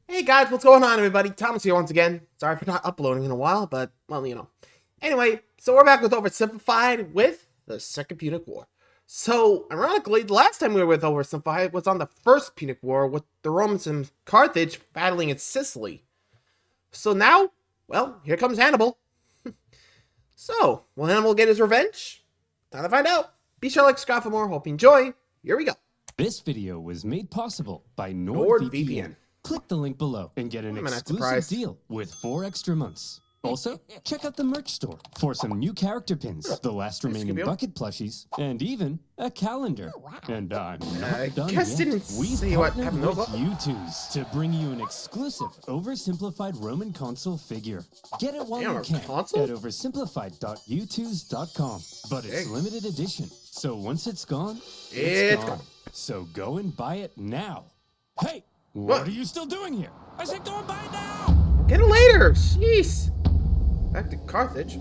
Hey guys, what's going on everybody? Thomas here once again. Sorry for not uploading in a while, but, well, you know. Anyway, so we're back with OverSimplified with the Second Punic War. So, ironically, the last time we were with OverSimplified was on the First Punic War with the Romans and Carthage battling in Sicily. So now, well, here comes Hannibal. So, will Hannibal get his revenge? Time to find out. Be sure to like, subscribe for more. Hope you enjoy. Here we go. This video was made possible by NordVPN. Click the link below and get an exclusive deal with 4 extra months. Also, check out the merch store for some new character pins, the last remaining bucket plushies, and even a calendar. And I'm not done yet. We've partnered with U2s to bring you an exclusive oversimplified Roman consul figure. Get it while you can at oversimplified.u2s.com. But it's limited edition, so once it's gone, it's gone. So go and buy it now. Hey! What are you still doing here? I said go and buy it now! Get it later! Jeez! Back to Carthage.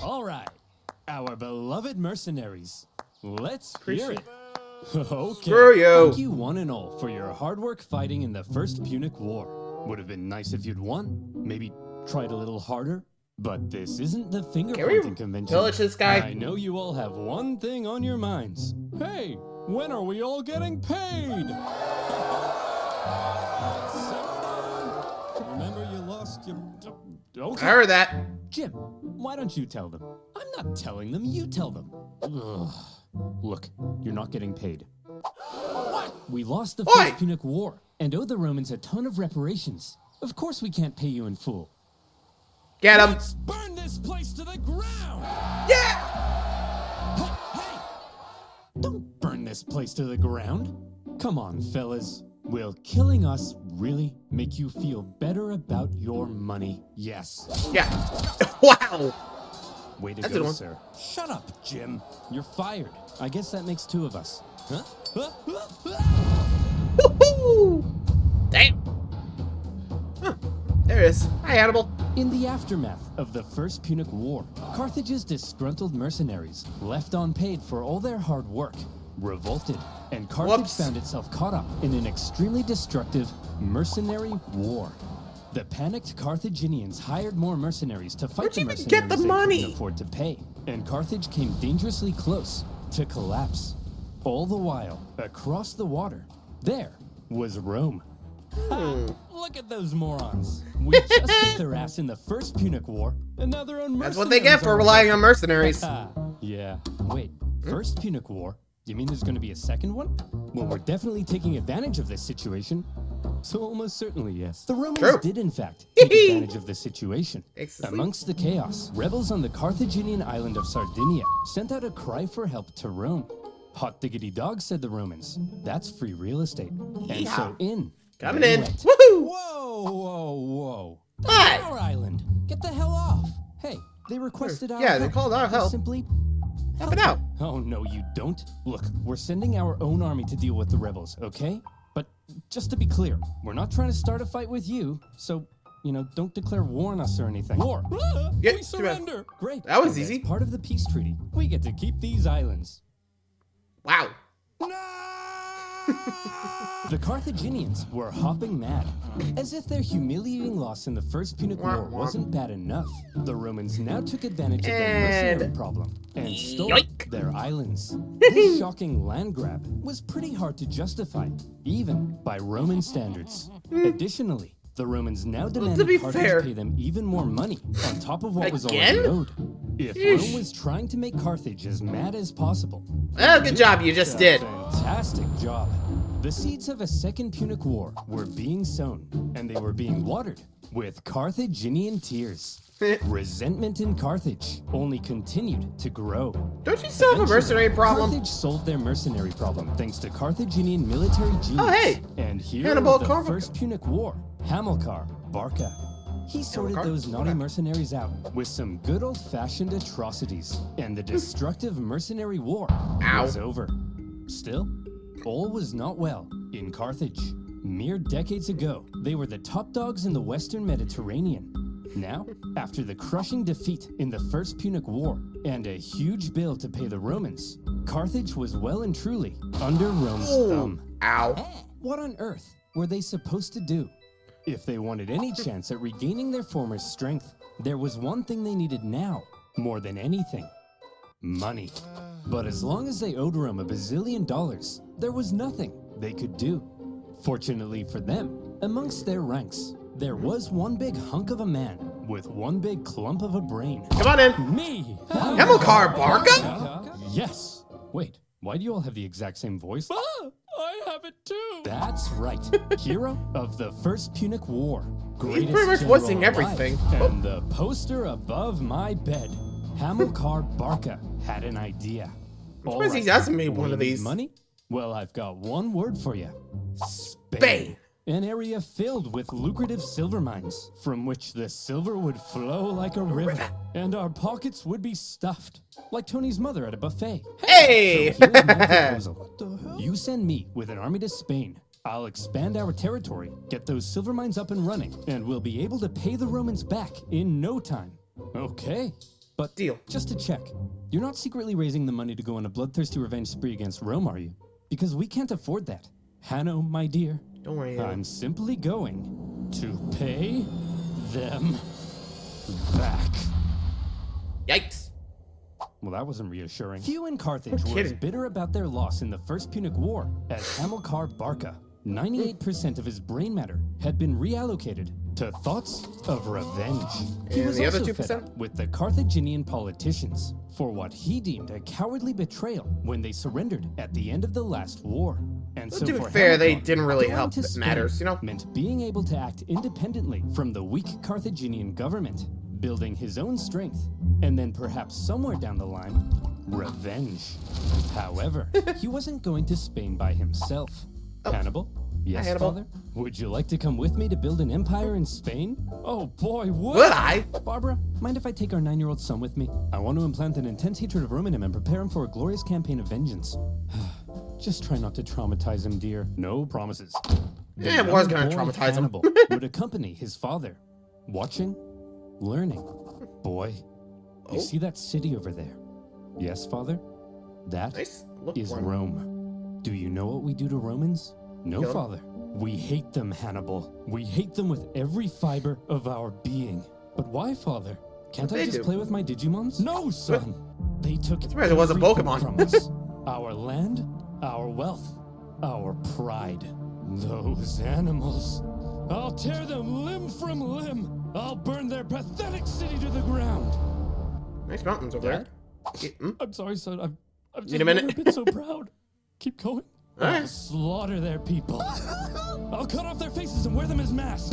Alright. Our beloved mercenaries. Let's hear it. Okay. Screw you! Thank you one and all for your hard work fighting in the First Punic War. Would have been nice if you'd won. Maybe tried a little harder. But this isn't the finger-pointing convention. Pillage this guy. I know you all have one thing on your minds. Hey, when are we all getting paid? Remember you lost your... Okay. I heard that. Jim, why don't you tell them? I'm not telling them, you tell them. Ugh. Look, you're not getting paid. What? We lost the First Punic War and owe the Romans a ton of reparations. Of course we can't pay you in full. Get him! Let's burn this place to the ground! Yeah! Hey! Don't burn this place to the ground. Come on, fellas. Will killing us really make you feel better about your money? Yes. Yeah. Wow! Way to go, sir. Shut up, Jim. You're fired. I guess that makes 2 of us. Huh? Woohoo! Damn! Huh. There it is. Hi, Hannibal. In the aftermath of the First Punic War, Carthage's disgruntled mercenaries, left unpaid for all their hard work, revolted, and Carthage found itself caught up in an extremely destructive mercenary war. The panicked Carthaginians hired more mercenaries to fight the mercenaries they couldn't afford to pay, and Carthage came dangerously close to collapse. All the while, across the water, there was Rome. Look at those morons. We just kicked their ass in the First Punic War, and now they're on mercenaries. That's what they get for relying on mercenaries. Yeah. Wait, First Punic War? Do you mean there's going to be a second one? Well, we're definitely taking advantage of this situation. So almost certainly, yes. The Romans did, in fact, take advantage of the situation. Amongst the chaos, rebels on the Carthaginian island of Sardinia sent out a cry for help to Rome. Hot diggity dog, said the Romans. That's free real estate. And so Coming in. Went. Woohoo! Whoa. That's our island. Get the hell off. Hey, they requested our help. They called our help. Simply help it out. Oh, no, you don't. Look, we're sending our own army to deal with the rebels, okay? But just to be clear, we're not trying to start a fight with you, so, you know, don't declare war on us or anything. War! We surrender! Great. That was easy. As part of the peace treaty, we get to keep these islands. Wow. No! The Carthaginians were hopping mad. As if their humiliating loss in the First Punic War wasn't bad enough, the Romans now took advantage of their mercenary problem and stole their islands. This shocking land grab was pretty hard to justify, even by Roman standards. Additionally, the Romans now demanded Carthage pay them even more money on top of what was already owed. If Rome was trying to make Carthage as mad as possible. Well, good job, you just did. Fantastic job. The seeds of a Second Punic War were being sown, and they were being watered with Carthaginian tears. Resentment in Carthage only continued to grow. Don't you still have a mercenary problem? Carthage solved their mercenary problem thanks to Carthaginian military genius. And hero of the First Punic War, Hamilcar Barca. He sorted those naughty mercenaries out with some good old-fashioned atrocities, and the destructive mercenary war was over. Still, all was not well in Carthage. Mere decades ago, they were the top dogs in the Western Mediterranean. Now, after the crushing defeat in the First Punic War and a huge bill to pay the Romans, Carthage was well and truly under Rome's thumb. Ow. What on earth were they supposed to do? If they wanted any chance at regaining their former strength, there was one thing they needed now, more than anything. Money. But as long as they owed Rome $1 bazillion, there was nothing they could do. Fortunately for them, amongst their ranks, there was one big hunk of a man with one big clump of a brain. Come on in. Me! Hamilcar Barca? Yes. Wait, why do you all have the exact same voice? I have it too. That's right. Hero of the First Punic War. He's pretty much voicing everything. And the poster above my bed. Hamilcar Barca had an idea. Suppose he hasn't made one of these. Money? Well, I've got one word for you. Spain. An area filled with lucrative silver mines, from which the silver would flow like a river, and our pockets would be stuffed, like Tony's mother at a buffet. Hey! So here's my proposal. You send me with an army to Spain. I'll expand our territory, get those silver mines up and running, and we'll be able to pay the Romans back in no time. Okay. But deal. Just to check, you're not secretly raising the money to go on a bloodthirsty revenge spree against Rome, are you? Because we can't afford that. Hanno, my dear. Don't worry. I'm simply going to pay them back. Yikes. Well, that wasn't reassuring. Few in Carthage were as bitter about their loss in the First Punic War as Hamilcar Barca. 98% of his brain matter had been reallocated to thoughts of revenge. He was the other also 2%? fed up with the Carthaginian politicians for what he deemed a cowardly betrayal when they surrendered at the end of the last war. And so to be for fair, they Hannibal, didn't really going help to that Spain matters, you know? meant being able to act independently from the weak Carthaginian government, building his own strength, and then perhaps somewhere down the line, revenge. However, he wasn't going to Spain by himself. Oh. Hannibal? Yes, Hannibal. Father? Would you like to come with me to build an empire in Spain? Oh boy, Would I? Barbara, mind if I take our 9-year-old son with me? I want to implant an intense hatred of Rome in him and prepare him for a glorious campaign of vengeance. Just try not to traumatize him, dear. No promises. Yeah, I was gonna traumatize him. Hannibal would accompany his father. Watching, learning. Boy, you see that city over there? Yes, Father? That Nice. is Rome. Do you know what we do to Romans? No, No. Father. We hate them, Hannibal. We hate them with every fiber of our being. But why, Father? Can't I They just do. play with my Digimons? No, son. They took surprised it wasn't everything Pokemon. from us. Our land, our wealth, our pride. Those animals. I'll tear them limb from limb. I'll burn their pathetic city to the ground. Nice mountains over Dad? there. Hmm? I'm sorry, son. I've just Need a minute? never been so proud. Keep going. Alright. I'll slaughter their people. I'll cut off their faces and wear them as masks.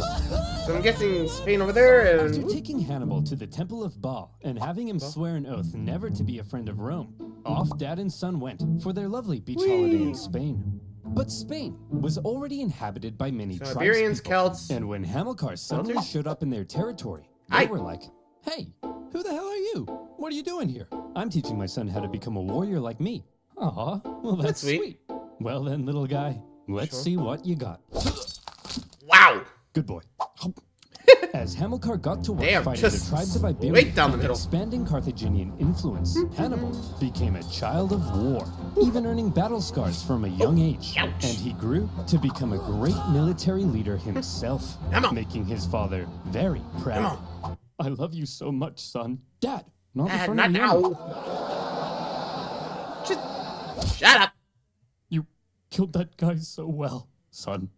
So I'm guessing Spain over there After and... taking Hannibal to the Temple of Baal and having him swear an oath never to be a friend of Rome, off Dad and son went for their lovely beach holiday in Spain. But Spain was already inhabited by many Iberians, tribespeople, Celts. and when Hamilcar suddenly Celts? showed up in their territory, they were like, "Hey, who the hell are you? What are you doing here?" "I'm teaching my son how to become a warrior like me." "Aw, well that's sweet. Well then, little guy, let's see what you got." Wow. Good boy. As Hamilcar got to work Damn, fighting just the tribes of Iberia right down the and middle. expanding Carthaginian influence, Hannibal became a child of war, even earning battle scars from a young age. Ouch. And he grew to become a great military leader himself, Come on. making his father very proud. Come "I love you so much, son." "Dad, not in front Not of the now. enemy." Just shut up. "You killed that guy so well, son."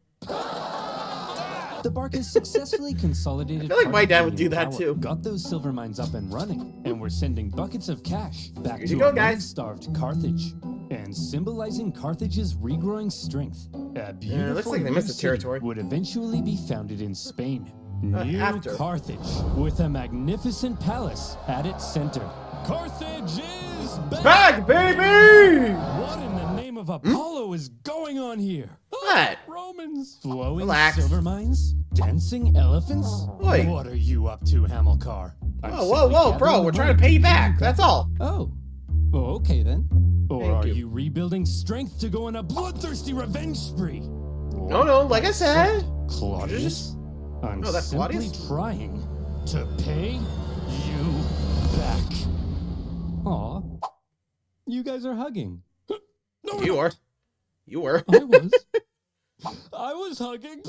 The Barcas successfully consolidated. I feel like my dad would do Carthaginian that power, too. Got those silver mines up and running, and were sending buckets of cash back Here to you go, a guys. starved Carthage, and symbolizing Carthage's regrowing strength. A beautiful looks like they new missed the city territory. would eventually be founded in Spain. New after. Carthage, with a magnificent palace at its center. Carthage is back! Back, baby! What in the name of Apollo is going on here? What? Romans, flowing Relax. silver mines, dancing elephants. Oi. What are you up to, Hamilcar? I'm Whoa, whoa, simply whoa, bro. gathering We're the trying to money pay you do back. that. That's all. Oh, okay then. Or Thank are you. you rebuilding strength to go on a bloodthirsty revenge spree? No, like I said. Claudius, I'm No, that's simply Claudius? trying to pay you back. Aw, you guys are hugging. No, You were. You were. I was. I was hugging.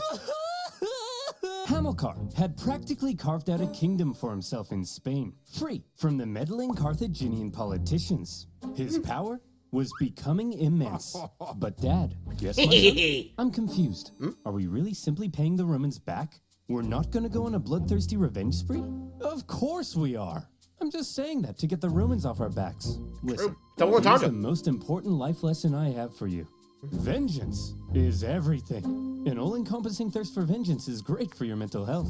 Hamilcar had practically carved out a kingdom for himself in Spain, free from the meddling Carthaginian politicians. His power was becoming immense. But Dad, yes, my son? I'm confused. Are we really simply paying the Romans back? We're not gonna go on a bloodthirsty revenge spree? Of course we are. I'm just saying that to get the Romans off our backs. Listen, here's the most important life lesson I have for you. Vengeance is everything. An all-encompassing thirst for vengeance is great for your mental health.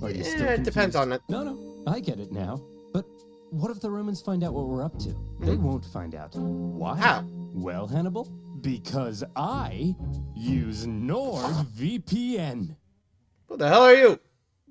Are you still confused? It depends on it. No, I get it now. But what if the Romans find out what we're up to? They won't find out. Why? How? Well, Hannibal, because I use NordVPN. Who the hell are you?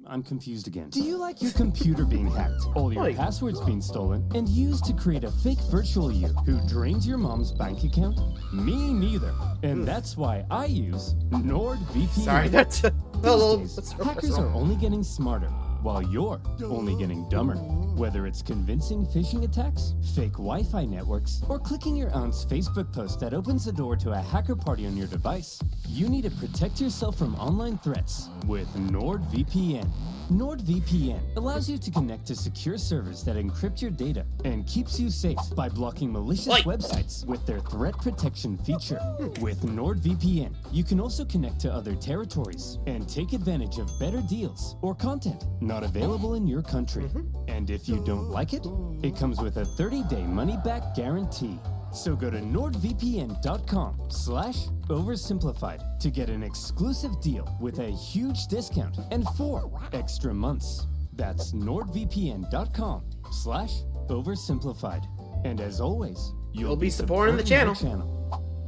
I'm confused again. Do you like your computer being hacked, all your passwords being stolen, and used to create a fake virtual you who drains your mom's bank account? Me neither. And that's why I use NordVPN. Sorry, that's... These days, hackers are only getting smarter, while you're only getting dumber. Whether it's convincing phishing attacks, fake Wi-Fi networks, or clicking your aunt's Facebook post that opens the door to a hacker party on your device, you need to protect yourself from online threats with NordVPN. NordVPN allows you to connect to secure servers that encrypt your data and keeps you safe by blocking malicious websites with their threat protection feature. With NordVPN, you can also connect to other territories and take advantage of better deals or content not available in your country. And if you don't like it, it comes with a 30-day money-back guarantee. So go to nordvpn.com/oversimplified to get an exclusive deal with a huge discount and 4 extra months. That's nordvpn.com/oversimplified. And as always, you'll be supporting the channel.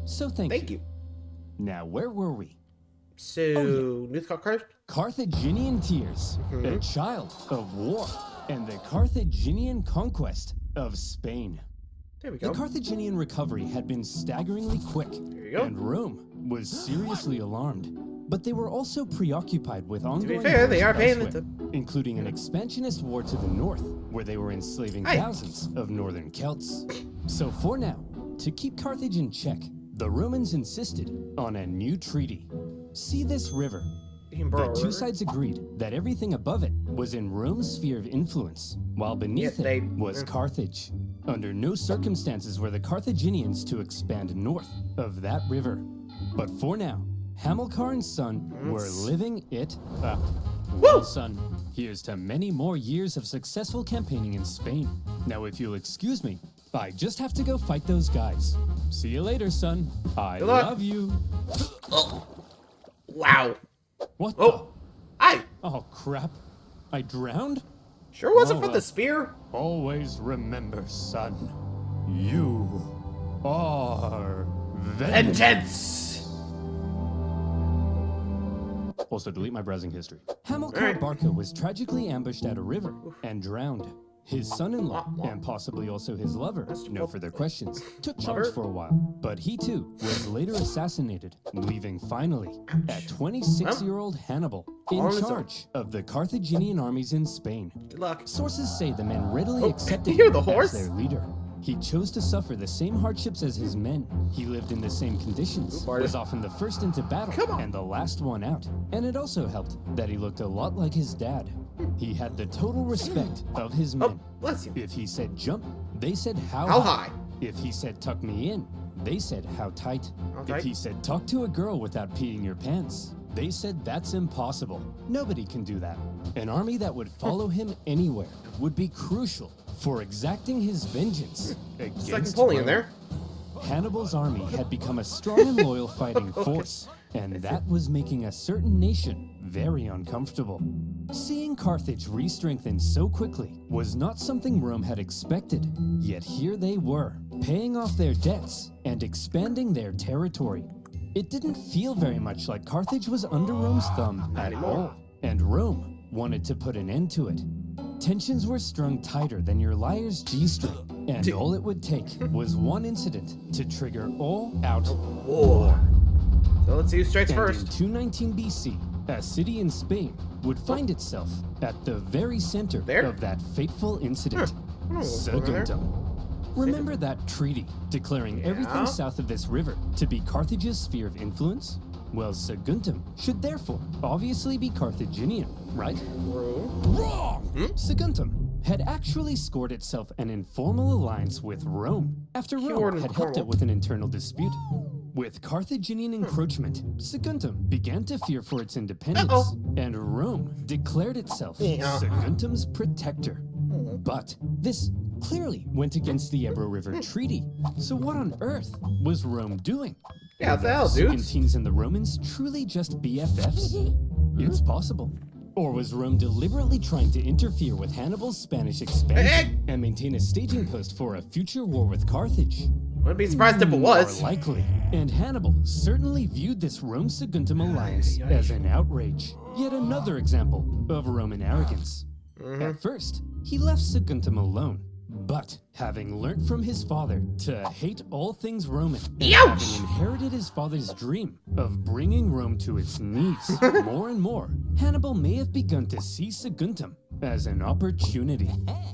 So thank you. Now, where were we? So, Carthaginian tears, a child of war, and the Carthaginian conquest of Spain. There we go. The Carthaginian recovery had been staggeringly quick, and Rome was seriously alarmed. But they were also preoccupied with ongoing to be fair, they are paying including an expansionist war to the north, where they were enslaving thousands of northern Celts. So for now, to keep Carthage in check, the Romans insisted on a new treaty. See this river? The two sides agreed that everything above it was in Rome's sphere of influence, while beneath it was Carthage. Under no circumstances were the Carthaginians to expand north of that river. But for now, Hamilcar and son were living it up. Well, son, here's to many more years of successful campaigning in Spain. Now, if you'll excuse me, I just have to go fight those guys. See you later, son. I love you. Wow. What the? Hi. Oh, crap. I drowned? Sure wasn't for the spear. Always remember, son. You are vengeance. Also, delete my browsing history. Hamilcar Barca was tragically ambushed at a river and drowned. His son-in-law, and possibly also his lover, no further questions, took charge for a while, but he too was later assassinated, leaving finally a 26-year-old Hannibal in charge of the Carthaginian armies in Spain. Good luck. Sources say the men readily accepted him as their leader. He chose to suffer the same hardships as his men. He lived in the same conditions, was often the first into battle and the last one out. And it also helped that he looked a lot like his dad. He had the total respect of his men. Bless you. If he said jump, they said how high. If he said tuck me in, they said how tight. If he said talk to a girl without peeing your pants, they said that's impossible. Nobody can do that. An army that would follow him anywhere would be crucial for exacting his vengeance against Napoleon there. Hannibal's army had become a strong and loyal fighting force, and that was making a certain nation very uncomfortable. Seeing Carthage re-strengthen so quickly was not something Rome had expected, yet here they were, paying off their debts and expanding their territory. It didn't feel very much like Carthage was under Rome's thumb at all, and Rome wanted to put an end to it. Tensions were strung tighter than your liar's G-string, and all it would take was one incident to trigger all-out war. So let's see who strikes first. In 219 BC, a city in Spain would find itself at the very center of that fateful incident. Saguntum. Remember that treaty declaring everything south of this river to be Carthage's sphere of influence? Well, Saguntum should therefore obviously be Carthaginian, right? Wrong! Saguntum had actually scored itself an informal alliance with Rome after Rome had helped it with an internal dispute. With Carthaginian encroachment, Saguntum began to fear for its independence, and Rome declared itself Saguntum's protector. But this clearly went against the Ebro River Treaty. So what on earth was Rome doing? Yeah, what the hell, Were dude? Saguntines and the Romans truly just BFFs? It's possible. Or was Rome deliberately trying to interfere with Hannibal's Spanish expansion and maintain a staging post for a future war with Carthage? Wouldn't be surprised if it was. More likely. And Hannibal certainly viewed this Rome-Saguntum alliance as an outrage. Yet another example of Roman arrogance. At first, he left Saguntum alone. But having learnt from his father to hate all things Roman, and having inherited his father's dream of bringing Rome to its knees more and more, Hannibal may have begun to see Saguntum as an opportunity.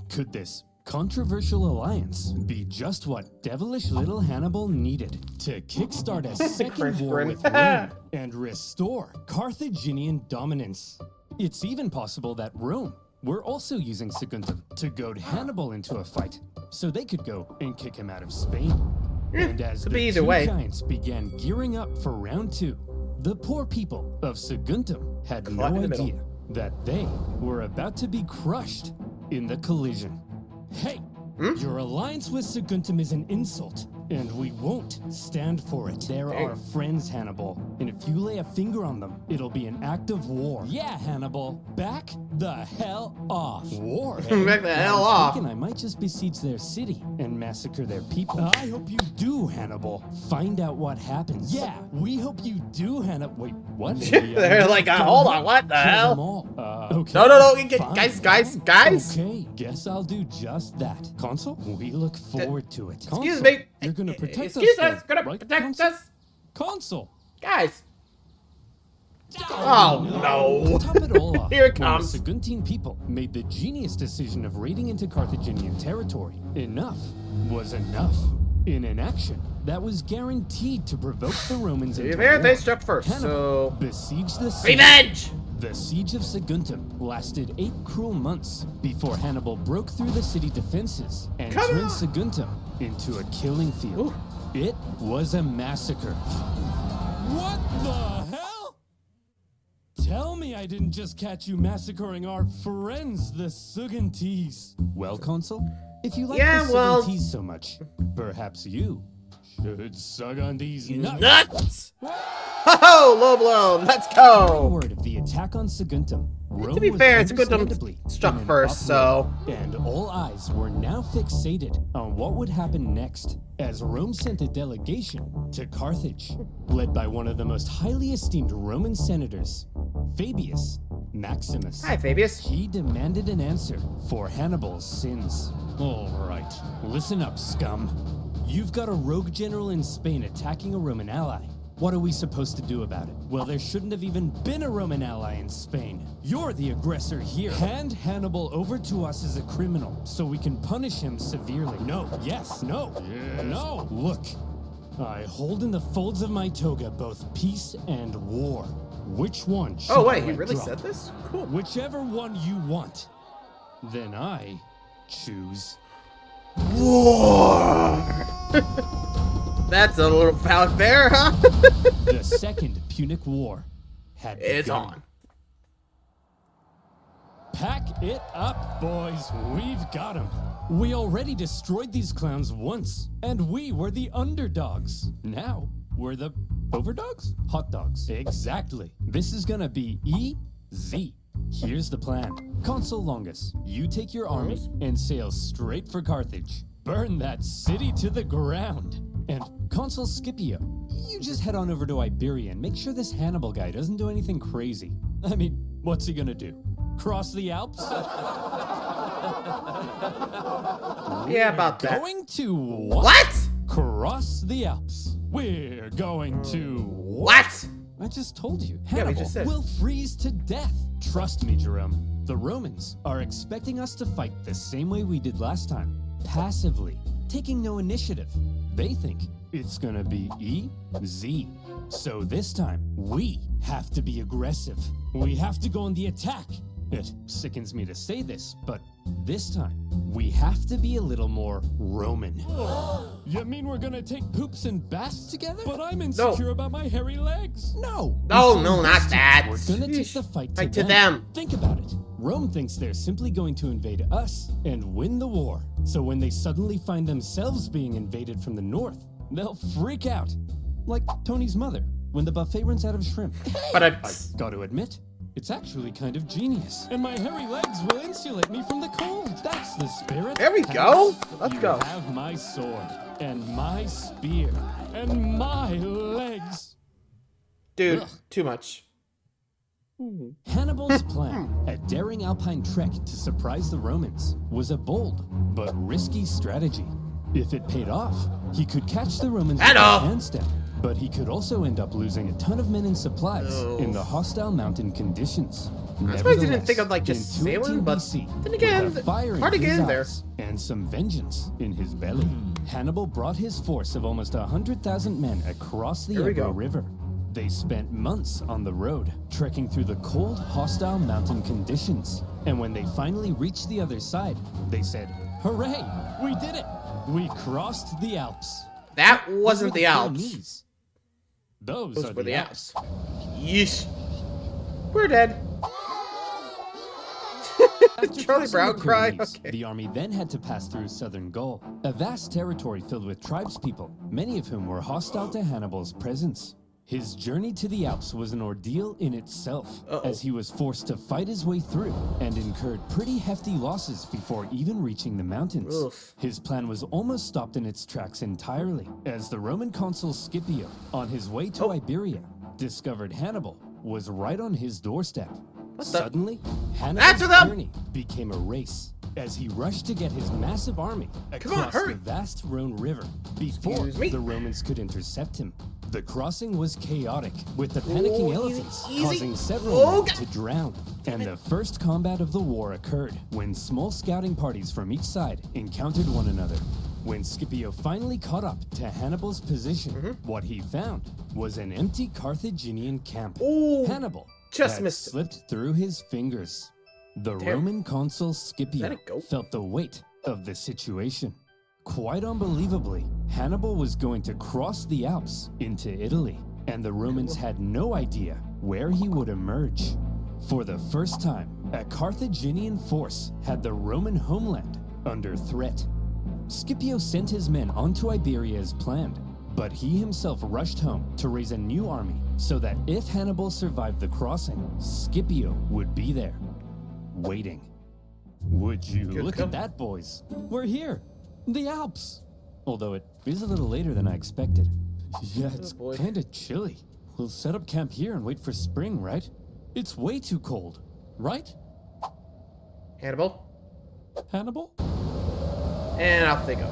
Could this controversial alliance be just what devilish little Hannibal needed to kickstart a second war with Rome and restore Carthaginian dominance? It's even possible that Rome were also using Saguntum to goad Hannibal into a fight, so they could go and kick him out of Spain. And as the two giants began gearing up for round 2, the poor people of Saguntum had no idea that they were about to be crushed in the collision. Hey, your alliance with Saguntum is an insult, and we won't stand for it. They're our friends, Hannibal, and if you lay a finger on them, it'll be an act of war. Yeah, Hannibal, back the hell off. War, eh? Back the hell off. I might just besiege their city and massacre their people. I hope you do, Hannibal. Find out what happens. Yeah, we hope you do, Hannibal. Wait, what? They're like, hold on, what the hell? Okay. No, guys. Okay, guess I'll do just that. Consul, we look forward to it. Excuse me. You're gonna protect us, gonna protect us. Consul. Guys. Oh no. To top it all off, Here it comes. When the Saguntine people made the genius decision of raiding into Carthaginian territory, enough was enough. In an action that was guaranteed to provoke the Romans into war, They struck first, Hannibal so besieged the city. revenge. The siege of Saguntum lasted 8 cruel months before Hannibal broke through the city defenses and turned Saguntum into a killing field. It was a massacre. What the hell? Tell me I didn't just catch you massacring our friends, the Saguntines. Well, Consul, if you like the Saguntines so much, perhaps you should sug on these nuts. Oh, low blow. Let's go. Word of the attack on Saguntum. To be fair, Saguntum struck first, so. And all eyes were now fixated on what would happen next, as Rome sent a delegation to Carthage, led by one of the most highly esteemed Roman senators, Fabius Maximus. Hi, Fabius. He demanded an answer for Hannibal's sins. All right, listen up, scum. You've got a rogue general in Spain attacking a Roman ally. What are we supposed to do about it? Well, there shouldn't have even been a Roman ally in Spain. You're the aggressor here. Hand Hannibal over to us as a criminal so we can punish him severely. No, yes, no, no. Look, I hold in the folds of my toga both peace and war. Which one should he I really drop? said this? Cool. Whichever one you want. Then I choose war. That's a little phallic there, huh? The Second Punic War had begun. It's on. Pack it up, boys. We've got them. We already destroyed these clowns once, and we were the underdogs. Now, we're the overdogs? Hot dogs. Exactly. This is gonna be easy. Here's the plan. Consul Longus, you take your army and sail straight for Carthage. Burn that city to the ground. And Consul Scipio, you just head on over to Iberia and make sure this Hannibal guy doesn't do anything crazy. I mean, what's he gonna do? Cross the Alps? Yeah, about that. Going to what? Cross the Alps. We're going to what? I just told you. Yeah, we Hannibal just said. will freeze to death. Trust me, Jerome. The Romans are expecting us to fight the same way we did last time. Passively, taking no initiative. They think it's gonna be easy. So this time, we have to be aggressive. We have to go on the attack. It sickens me to say this, but this time, we have to be a little more Roman. You mean we're gonna take poops and baths together? But I'm insecure about my hairy legs. No, No, not that. we're gonna take the fight to them. Think about it. Rome thinks they're simply going to invade us and win the war. So when they suddenly find themselves being invaded from the north, they'll freak out. Like Tony's mother, when the buffet runs out of shrimp. But I got to admit, it's actually kind of genius. And my hairy legs will insulate me from the cold. That's the spirit. There we go. Let's you go. have my sword, and my spear, and my legs. Dude, Ugh. too much. Hannibal's plan, a daring alpine trek to surprise the Romans, was a bold but risky strategy. If it paid off, he could catch the Romans with their hands down, but he could also end up losing a ton of men and supplies in the hostile mountain conditions. I suppose he didn't think of like just sailing, but then again, hard to get in there. And some vengeance in his belly. Hannibal brought his force of almost 100,000 men across the Ebro River. They spent months on the road, trekking through the cold, hostile mountain conditions. And when they finally reached the other side, they said, "Hooray! We did it! We crossed the Alps." That wasn't the Alps. Those are were the Alps. Yeesh. We're dead. Charlie Brown cry. Okay. The army then had to pass through southern Gaul, a vast territory filled with tribespeople, many of whom were hostile to Hannibal's presence. His journey to the Alps was an ordeal in itself, as he was forced to fight his way through and incurred pretty hefty losses before even reaching the mountains. Oof. His plan was almost stopped in its tracks entirely, as the Roman consul Scipio, on his way to Iberia, discovered Hannibal was right on his doorstep. Suddenly, Hannibal's journey became a race, as he rushed to get his massive army across the vast Rhone River before the Romans could intercept him. The crossing was chaotic, with the panicking elephants causing several men to drown. And the first combat of the war occurred when small scouting parties from each side encountered one another. When Scipio finally caught up to Hannibal's position, what he found was an empty Carthaginian camp. Hannibal had slipped through his fingers. The Roman consul Scipio felt the weight of the situation. Quite unbelievably, Hannibal was going to cross the Alps into Italy, and the Romans had no idea where he would emerge. For the first time, a Carthaginian force had the Roman homeland under threat. Scipio sent his men onto Iberia as planned, but he himself rushed home to raise a new army so that if Hannibal survived the crossing, Scipio would be there, waiting. Would you look at that, boys? We're here! The Alps! Although it is a little later than I expected. Yeah, it's kinda chilly. We'll set up camp here and wait for spring, right? It's way too cold, right? Hannibal? Hannibal? And off they go.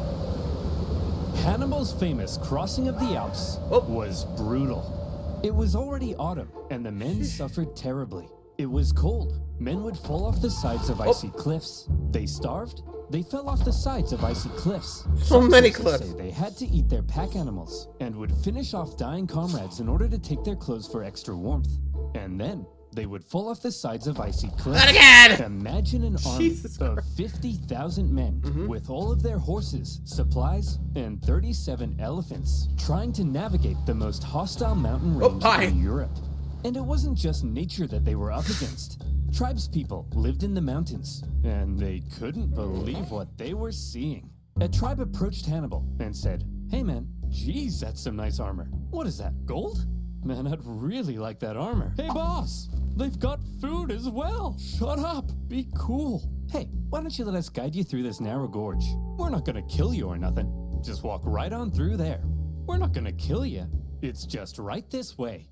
Hannibal's famous crossing of the Alps was brutal. It was already autumn, and the men suffered terribly. It was cold. Men would fall off the sides of icy cliffs. They starved. They fell off the sides of icy cliffs. So many cliffs. They had to eat their pack animals and would finish off dying comrades in order to take their clothes for extra warmth. And then they would fall off the sides of icy cliffs. Not again! Imagine an army of 50,000 men with all of their horses, supplies, and 37 elephants trying to navigate the most hostile mountain range in Europe. And it wasn't just nature that they were up against. Tribespeople lived in the mountains, and they couldn't believe what they were seeing. A tribe approached Hannibal and said, "Hey man, geez, that's some nice armor. What is that, gold? Man, I'd really like that armor. Hey boss, they've got food as well. Shut up, be cool. Hey, why don't you let us guide you through this narrow gorge? We're not gonna kill you or nothing. Just walk right on through there. We're not gonna kill you. It's just right this way.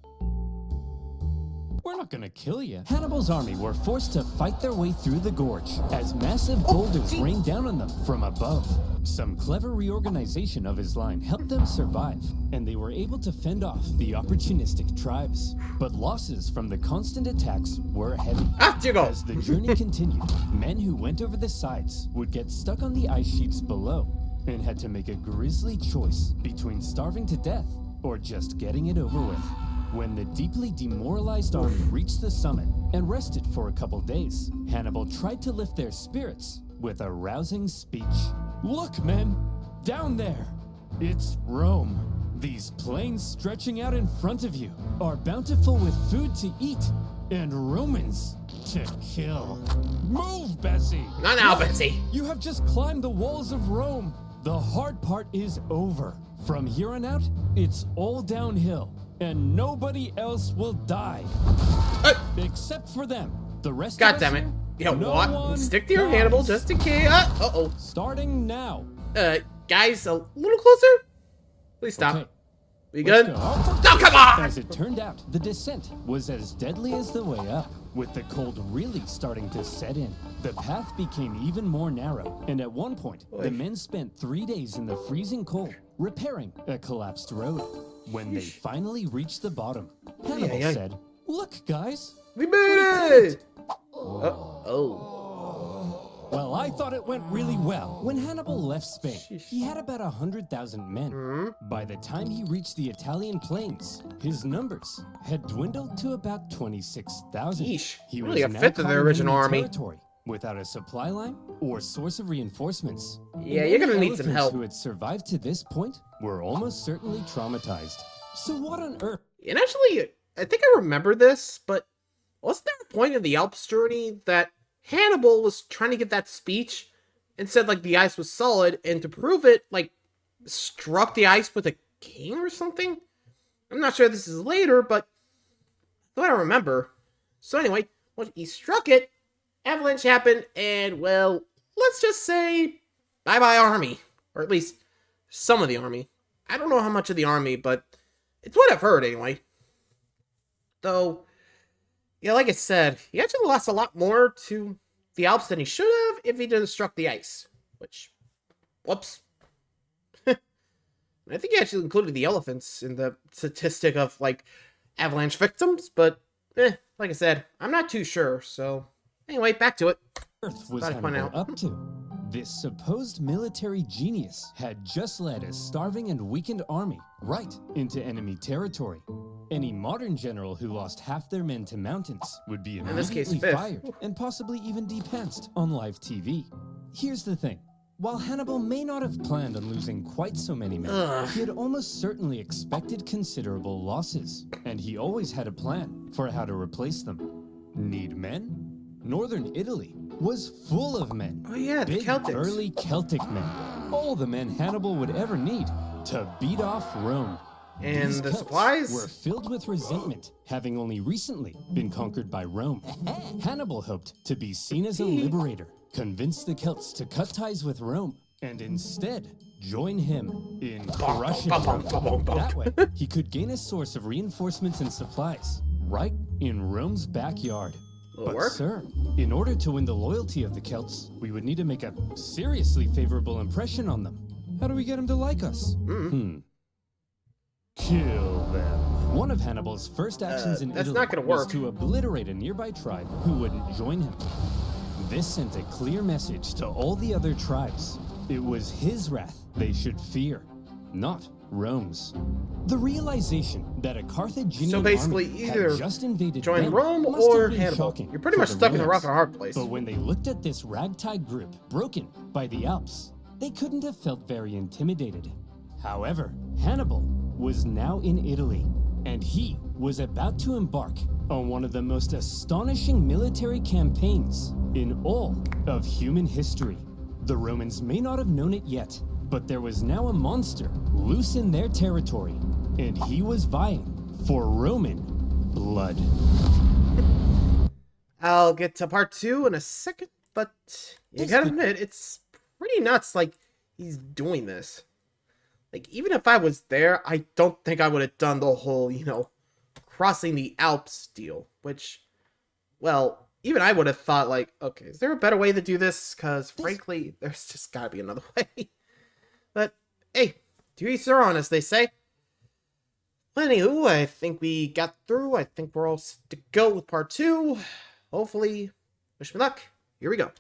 We're not gonna kill you." Hannibal's army were forced to fight their way through the gorge as massive boulders rained down on them from above. Some clever reorganization of his line helped them survive, and they were able to fend off the opportunistic tribes. But losses from the constant attacks were heavy. As the journey continued, men who went over the sides would get stuck on the ice sheets below and had to make a grisly choice between starving to death or just getting it over with. When the deeply demoralized army reached the summit and rested for a couple days, Hannibal tried to lift their spirits with a rousing speech. Look, men, down there, it's Rome. These plains stretching out in front of you are bountiful with food to eat and Romans to kill. Move, Bessie! Not now, Betsy. You have just climbed the walls of Rome. The hard part is over. From here on out, it's all downhill, and nobody else will die. Except for them. The rest God of us damn it. here, Yeah, no what? one Stick to your dies. Hannibal just in case. Uh-oh. Starting now. Guys, a little closer? Please stop. Okay. We good? Let's go. Oh, come on! As it turned out, the descent was as deadly as the way up. With the cold really starting to set in, the path became even more narrow, and at one point, the men spent 3 days in the freezing cold repairing a collapsed road. When they finally reached the bottom, Hannibal said, "Look, guys, We made it! Oh. Well, I thought it went really well. When Hannibal left Spain, he had about 100,000 men. By the time he reached the Italian plains, his numbers had dwindled to about 26,000. Yeesh. He Really a now fifth of the caught in original enemy army. territory without a supply line or source of reinforcements. Yeah, And you're gonna any need some elephants help. who had survived to this point were almost certainly traumatized. So what on earth? And actually, I think I remember this, but wasn't there a point in the Alps journey that Hannibal was trying to get that speech and said, like, the ice was solid, and to prove it, like, struck the ice with a cane or something? I'm not sure this is later, but I thought I remember. So anyway, when he struck it, avalanche happened, and, well, let's just say, bye-bye army. Or at least, some of the army. I don't know how much of the army, but it's what I've heard, anyway. Though, yeah, like I said, he actually lost a lot more to the Alps than he should have if he didn't struck the ice. Which, whoops. I think he actually included the elephants in the statistic of, like, avalanche victims, but, like I said, I'm not too sure, so, anyway, back to it. Earth was Gotta point Hannibal out. up to? This supposed military genius had just led a starving and weakened army right into enemy territory. Any modern general who lost half their men to mountains would be In this case, immediately fifth. fired and possibly even depantsed on live TV. Here's the thing. While Hannibal may not have planned on losing quite so many men, he had almost certainly expected considerable losses, and he always had a plan for how to replace them. Need men? Northern Italy was full of men. Oh yeah, the Big, Celtics. burly Celtic men. All the men Hannibal would ever need to beat off Rome. And These the Celts supplies? were filled with resentment, having only recently been conquered by Rome. Hannibal hoped to be seen as a liberator, convince the Celts to cut ties with Rome, and instead join him in crushing Rome. That way, he could gain a source of reinforcements and supplies right in Rome's backyard. Will it But work? sir, in order to win the loyalty of the Celts, we would need to make a seriously favorable impression on them. How do we get them to like us? Kill them. One of Hannibal's first actions in that's Italy not gonna was work. to obliterate a nearby tribe who wouldn't join him. This sent a clear message to all the other tribes. It was his wrath they should fear, not Rome's. The realization that a Carthaginian So basically, army either had just invaded join them Rome must or have been Hannibal. shocking You're pretty for much the stuck in a rock Romans. and a hard place. But when they looked at this ragtag group broken by the Alps, they couldn't have felt very intimidated. However, Hannibal was now in Italy, and he was about to embark on one of the most astonishing military campaigns in all of human history. The Romans may not have known it yet, but there was now a monster loose in their territory, and he was vying for Roman blood. I'll get to part 2 in a second, but you gotta admit, it's pretty nuts, like, he's doing this. Like, even if I was there, I don't think I would have done the whole, crossing the Alps deal, which, well, even I would have thought, like, okay, is there a better way to do this? Because, frankly, there's just gotta be another way. But, hey, to each their own, as they say. Anywho, I think we got through. I think we're all set to go with part 2. Hopefully, wish me luck. Here we go.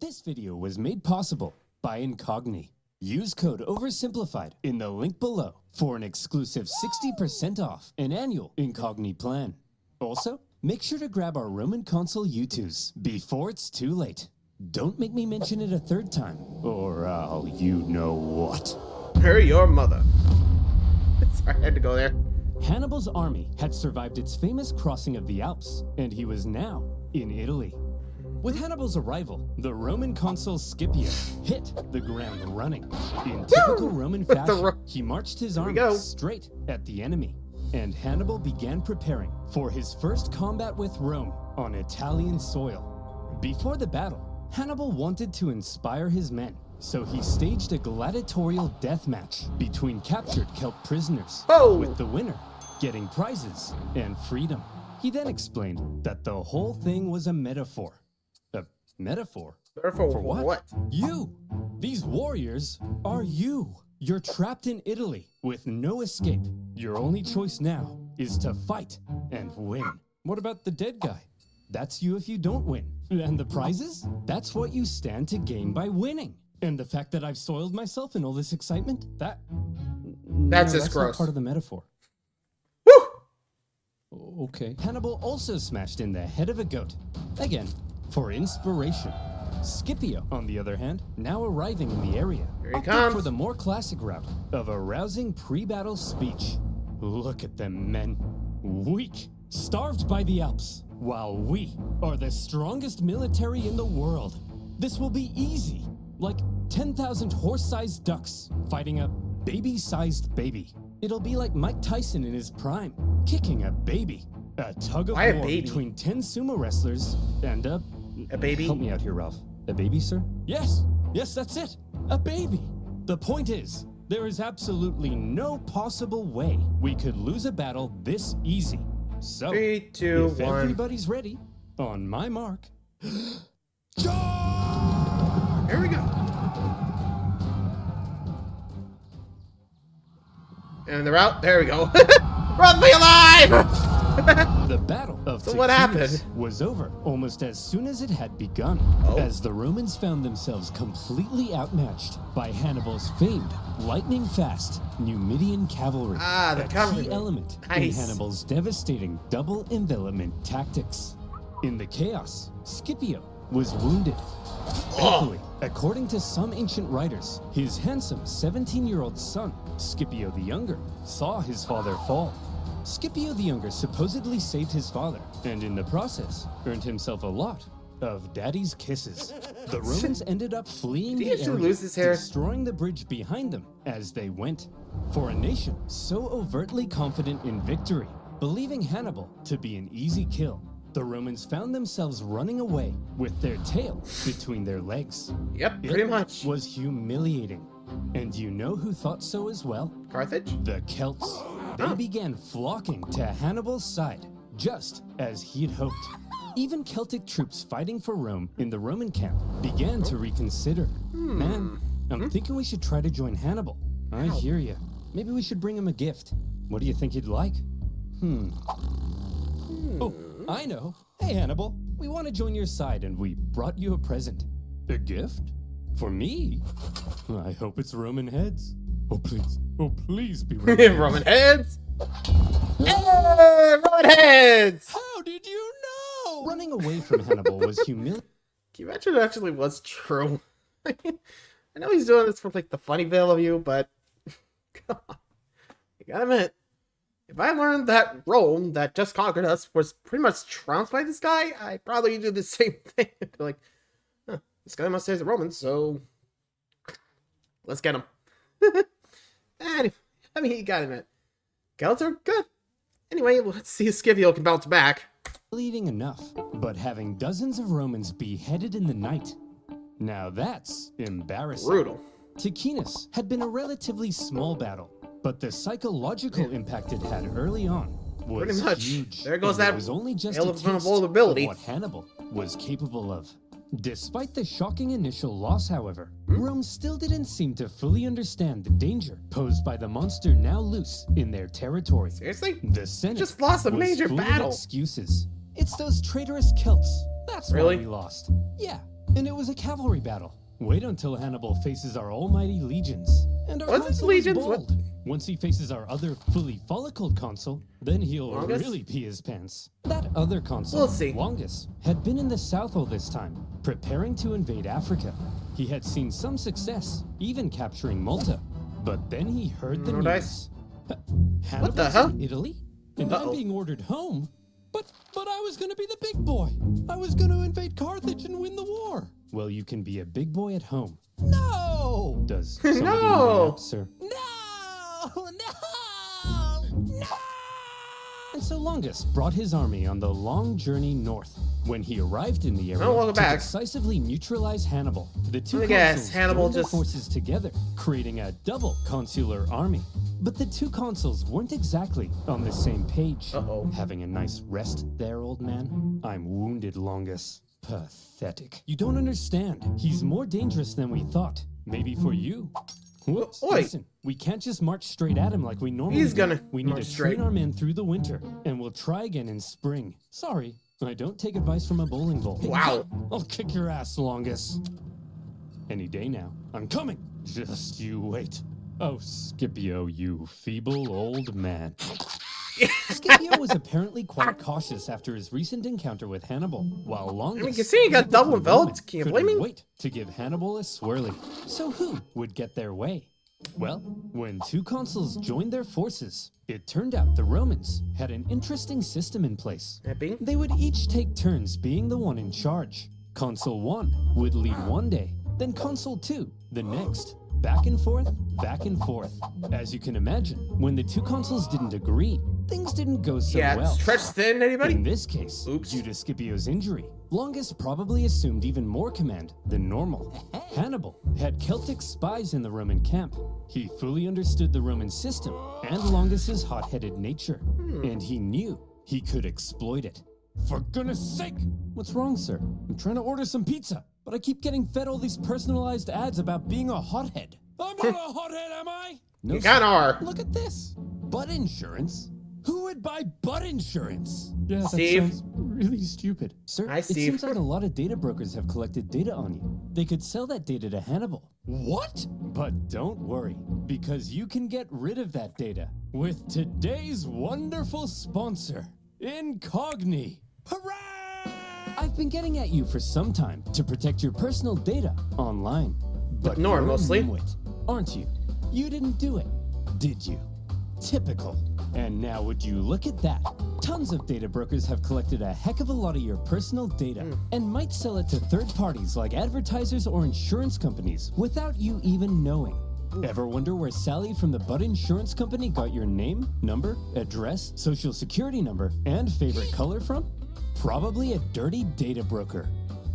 This video was made possible by Incogni. Use code OverSimplified in the link below for an exclusive 60% off an annual Incogni plan. Also, make sure to grab our Roman Consul U2s before it's too late. Don't make me mention it a third time, or I'll you know what. Hurry your mother. Sorry, I had to go there. Hannibal's army had survived its famous crossing of the Alps, and he was now in Italy. With Hannibal's arrival, the Roman consul Scipio hit the ground running. In typical Roman fashion, he marched his army straight at the enemy, and Hannibal began preparing for his first combat with Rome on Italian soil. Before the battle, Hannibal wanted to inspire his men, so he staged a gladiatorial death match between captured Celt prisoners, with the winner getting prizes and freedom. He then explained that the whole thing was a metaphor. A metaphor? Metaphor for what? what? You! These warriors are you! You're trapped in Italy with no escape. Your only choice now is to fight and win. What about the dead guy? That's you if you don't win. And the prizes? That's what you stand to gain by winning. And the fact that I've soiled myself in all this excitement? That's just gross. Not part of the metaphor. Okay. Hannibal also smashed in the head of a goat. Again, for inspiration. Scipio, on the other hand, now arriving in the area, opted for the more classic route of a rousing pre-battle speech. Look at them, men. Weak, starved by the Alps, while we are the strongest military in the world. This will be easy, like 10,000 horse-sized ducks fighting a baby-sized baby. It'll be like Mike Tyson in his prime, kicking a baby. A tug of war between 10 sumo wrestlers and a baby? Help me out here, Ralph. A baby, sir? Yes, that's it. A baby. The point is, there is absolutely no possible way we could lose a battle this easy. So, 3, 2, if 1. everybody's ready, on my mark, charge! Here we go. And they're out. There we go. Run me alive! The Battle of So what happened? Was over almost as soon as it had begun, as the Romans found themselves completely outmatched by Hannibal's famed lightning-fast Numidian cavalry, the cavalry. Key element in Hannibal's devastating double envelopment tactics. In the chaos, Scipio was wounded. Thankfully, according to some ancient writers, his handsome 17-year-old son, Scipio the Younger, saw his father fall. Scipio the Younger supposedly saved his father, and in the process, earned himself a lot of daddy's kisses. The Romans ended up fleeing the area, destroying the bridge behind them as they went. For a nation so overtly confident in victory, believing Hannibal to be an easy kill, the Romans found themselves running away with their tail between their legs. Yep, pretty much. It was humiliating. And you know who thought so as well? Carthage? The Celts. They began flocking to Hannibal's side, just as he'd hoped. Even Celtic troops fighting for Rome in the Roman camp began to reconsider. Man, I'm thinking we should try to join Hannibal. I hear you. Maybe we should bring him a gift. What do you think he'd like? Oh, I know. Hey, Hannibal, we want to join your side and we brought you a present. A gift? For me? I hope it's Roman heads. Oh, please be Roman heads. Roman heads? Hey, Roman heads! How did you know? Running away from Hannibal was humiliating. Can you imagine it actually was true? I know he's doing this for like the funny veil of you, but come on. You gotta admit, if I learned that Rome that just conquered us was pretty much trounced by this guy, I'd probably do the same thing. Be like, huh, this guy must say he's a Roman, so let's get him. Anyway, I mean, you gotta admit, Celts are good. Anyway, let's see if Scipio can bounce back. Leading enough, but having dozens of Romans beheaded in the night. Now that's embarrassing. Brutal. Ticinus had been a relatively small battle, but the psychological impact it had early on was pretty much huge. There goes that it was only just elephant a of taste vulnerability. of what Hannibal was capable of. Despite the shocking initial loss, however, Rome still didn't seem to fully understand the danger posed by the monster now loose in their territory. Seriously? The Senate just lost a major full of battle. Excuses. It's those traitorous Celts. That's why Really? we lost. Yeah, and it was a cavalry battle. Wait until Hannibal faces our almighty legions. And our What's his consul is legions? What? bold. Once he faces our other fully follicled consul, then he'll Longus? really pee his pants. That other consul, We'll see. Longus, had been in the south all this time, preparing to invade Africa. He had seen some success, even capturing Malta. But then he heard the No news. dice. Hannibal's the hell? in Italy? And Uh-oh. I'm being ordered home? But I was gonna be the big boy. I was gonna invade Carthage and win the war. Well, you can be a big boy at home. No! Does somebody No! need a nap, sir? No! No! No! And so Longus brought his army on the long journey north. When he arrived in the area Oh, welcome to back. decisively neutralize Hannibal, the two Let me guess, consuls Hannibal joined their just- forces together, creating a double consular army. But the two consuls weren't exactly on the same page. Uh-oh. Having a nice rest there, old man? I'm wounded, Longus. Pathetic. You don't understand. He's more dangerous than we thought. Maybe for you. Whoops. Oi. Listen, we can't just march straight at him like we normally He's gonna do. We need march to straight. train our men through the winter, and we'll try again in spring. Sorry, I don't take advice from a bowling ball. Wow. I'll kick your ass, Longus. Any day now. I'm coming. Just you wait. Oh, Scipio, you feeble old man. Scipio was apparently quite cautious after his recent encounter with Hannibal, while Longus, I mean, you can see he got double enveloped. Can you couldn't blame me? wait to give Hannibal a swirly. So who would get their way? Well, when two consuls joined their forces, it turned out the Romans had an interesting system in place. Happy? They would each take turns being the one in charge. Consul 1 would lead one day, then Consul 2 the next. Back and forth, back and forth. As you can imagine, when the two consuls didn't agree, things didn't go so Yeah, well. stretch thin, anybody? In this case, Oops. due to Scipio's injury, Longus probably assumed even more command than normal. Hannibal had Celtic spies in the Roman camp. He fully understood the Roman system and Longus's hot-headed nature, and he knew he could exploit it. For goodness sake! What's wrong, sir? I'm trying to order some pizza, but I keep getting fed all these personalized ads about being a hothead. I'm not a hothead, am I? No, You kinda are. Look at this. Butt insurance? Who would buy butt insurance? Yeah, that Steve. sounds really stupid. Sir, Hi, it Steve. seems like a lot of data brokers have collected data on you. They could sell that data to Hannibal. What? But don't worry, because you can get rid of that data with today's wonderful sponsor, Incogni. Hooray! I've been getting at you for some time to protect your personal data online. But Ignore you're a mostly. nitwit, aren't you? You didn't do it, did you? Typical. And now would you look at that? Tons of data brokers have collected a heck of a lot of your personal data and might sell it to third parties like advertisers or insurance companies without you even knowing. Ever wonder where Sally from the Butt Insurance Company got your name, number, address, social security number, and favorite color from? Probably a dirty data broker.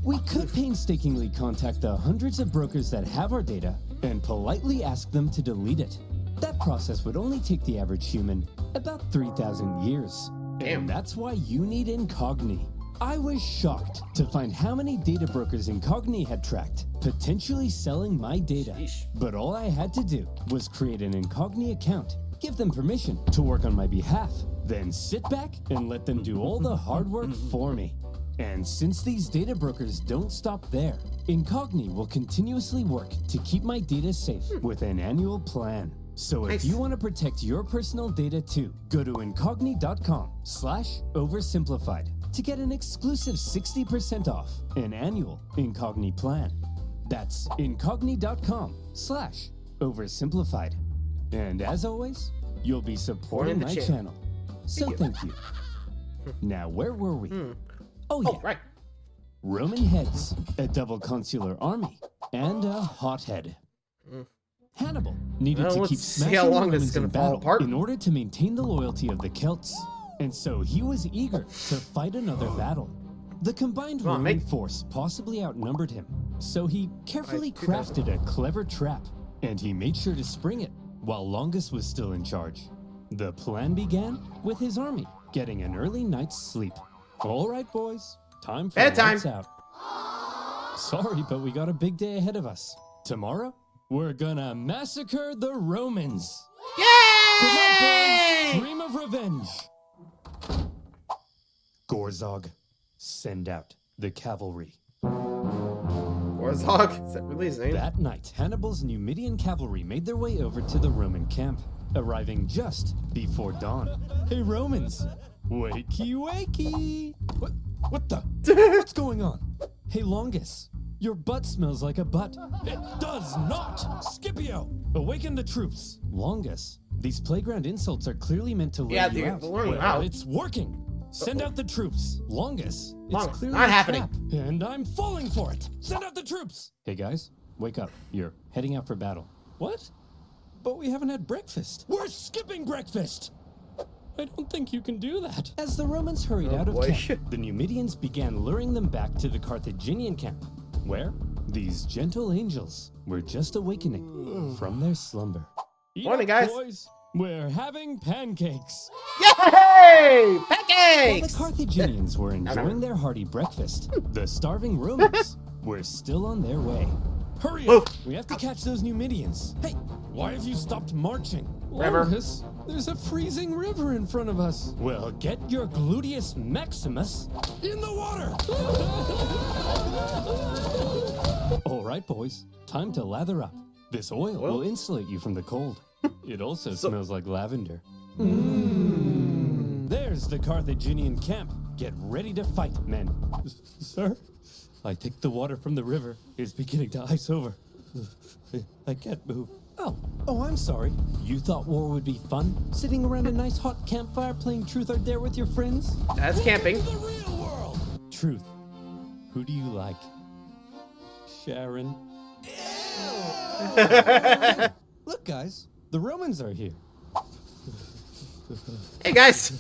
We could painstakingly contact the hundreds of brokers that have our data and politely ask them to delete it. That process would only take the average human about 3,000 years. Damn. And that's why you need Incogni. I was shocked to find how many data brokers Incogni had tracked, potentially selling my data. Sheesh. But all I had to do was create an Incogni account, give them permission to work on my behalf, then sit back and let them do all the hard work for me. And since these data brokers don't stop there, Incogni will continuously work to keep my data safe with an annual plan. So if Nice. you want to protect your personal data too, go to incogni.com/oversimplified to get an exclusive 60% off an annual Incogni plan. That's incogni.com/oversimplified. And as always, you'll be supporting the my channel. channel. So thank you. Now, where were we? Oh, yeah. Oh, right. Roman heads, a double consular army, and a hothead. Hannibal needed Well, to let's keep see smashing how the long this Romans is gonna in fall battle apart. in order to maintain the loyalty of the Celts. And so he was eager to fight another battle. The combined Come on, Roman mate. force possibly outnumbered him, so he carefully Right, 2,000. crafted a clever trap, and he made sure to spring it while Longus was still in charge. The plan began with his army getting an early night's sleep. All right, boys, time for Bedtime. lights out. Sorry, but we got a big day ahead of us. Tomorrow, we're gonna massacre the Romans. Good night, boys. Yay! Dream of revenge. Gorzog, send out the cavalry. Warzog is that really his name? That night, Hannibal's Numidian cavalry made their way over to the Roman camp, arriving just before dawn. Hey, Romans! Wakey, wakey! What the? What's going on? Hey, Longus, your butt smells like a butt. It does not! Scipio, awaken the troops. Longus, these playground insults are clearly meant to lure you out. Well, it's working. Send out the troops. Longus, it's clearly not happening. Crap, and I'm falling for it. Send out the troops. Hey, guys, wake up. You're heading out for battle. What? But we haven't had breakfast. We're skipping breakfast! I don't think you can do that. As the Romans hurried out of camp, the Numidians began luring them back to the Carthaginian camp, where these gentle angels were just awakening from their slumber. Morning, guys. Boys, we're having pancakes. Yay! While Pancakes! the Carthaginians were enjoying their hearty breakfast, the starving Romans were still on their way. Hurry up! We have to catch those Numidians. Hey, why have you stopped marching? River. Longus, there's a freezing river in front of us. Well, get your gluteus maximus in the water! All right, boys, time to lather up. This oil will insulate you from the cold. It also smells like lavender. There's the Carthaginian camp. Get ready to fight, men. Sir, I think the water from the river is beginning to ice over. I can't move. Oh, I'm sorry. You thought war would be fun? Sitting around a nice hot campfire playing Truth or Dare with your friends? That's camping. The real world. Truth. Who do you like? Sharon? Look, guys, the Romans are here. Hey, guys.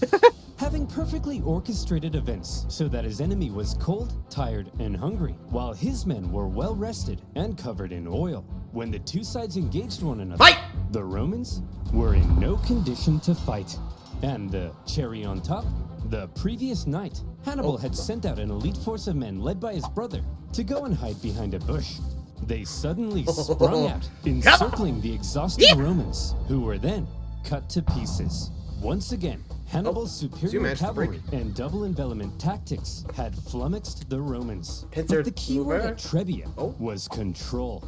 Having perfectly orchestrated events so that his enemy was cold, tired, and hungry, while his men were well rested and covered in oil. When the two sides engaged one another, Fight! The Romans were in no condition to fight. And the cherry on top, the previous night, Hannibal had sent out an elite force of men led by his brother to go and hide behind a bush. They suddenly sprung out, encircling the exhausted Romans, who were then cut to pieces. Once again, Hannibal's superior cavalry and double envelopment tactics had flummoxed the Romans. But the key word at Trebia was control.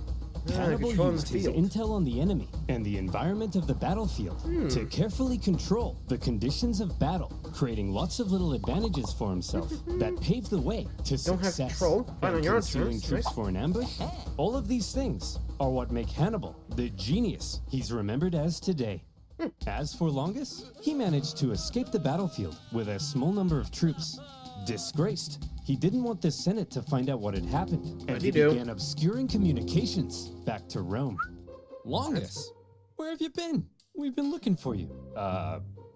Hannibal used his intel on the enemy and the environment of the battlefield to carefully control the conditions of battle, creating lots of little advantages for himself that paved the way to success. And concealing troops for an ambush. All of these things are what make Hannibal the genius he's remembered as today. As for Longus, he managed to escape the battlefield with a small number of troops. Disgraced, he didn't want the Senate to find out what had happened, and he began obscuring communications back to Rome. Longus, where have you been? We've been looking for you.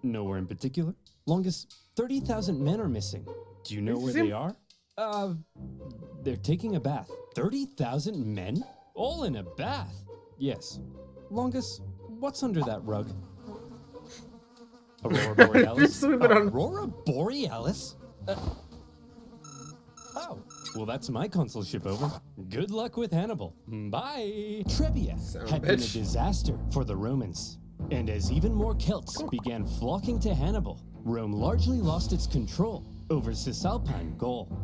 Nowhere in particular. Longus, 30,000 men are missing. Do you know where they are? They're taking a bath. 30,000 men? All in a bath? Yes. Longus, what's under that rug? Aurora Borealis? Aurora Borealis? Oh, well, that's my consulship over. Good luck with Hannibal. Bye. Trebia had been a disaster for the Romans. And as even more Celts began flocking to Hannibal, Rome largely lost its control over Cisalpine Gaul.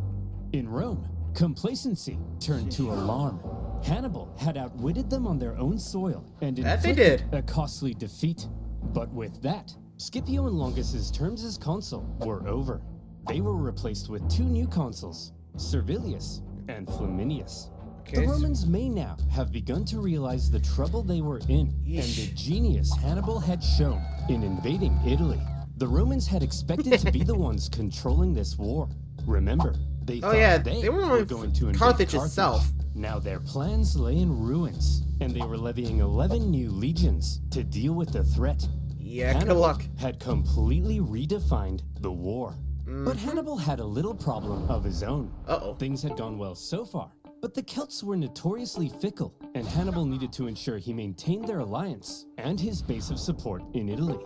In Rome, complacency turned to alarm. Hannibal had outwitted them on their own soil and inflicted a costly defeat. But with that, Scipio and Longus's terms as consul were over. They were replaced with two new consuls, Servilius and Flaminius. The Romans may now have begun to realize the trouble they were in and the genius Hannibal had shown in invading Italy. The Romans had expected to be the ones controlling this war. Remember, they thought they were going to invade Carthage itself. Now their plans lay in ruins, and they were levying 11 new legions to deal with the threat. Good luck. Had completely redefined the war. But Hannibal had a little problem of his own. Things had gone well so far, but the Celts were notoriously fickle, and Hannibal needed to ensure he maintained their alliance and his base of support in Italy.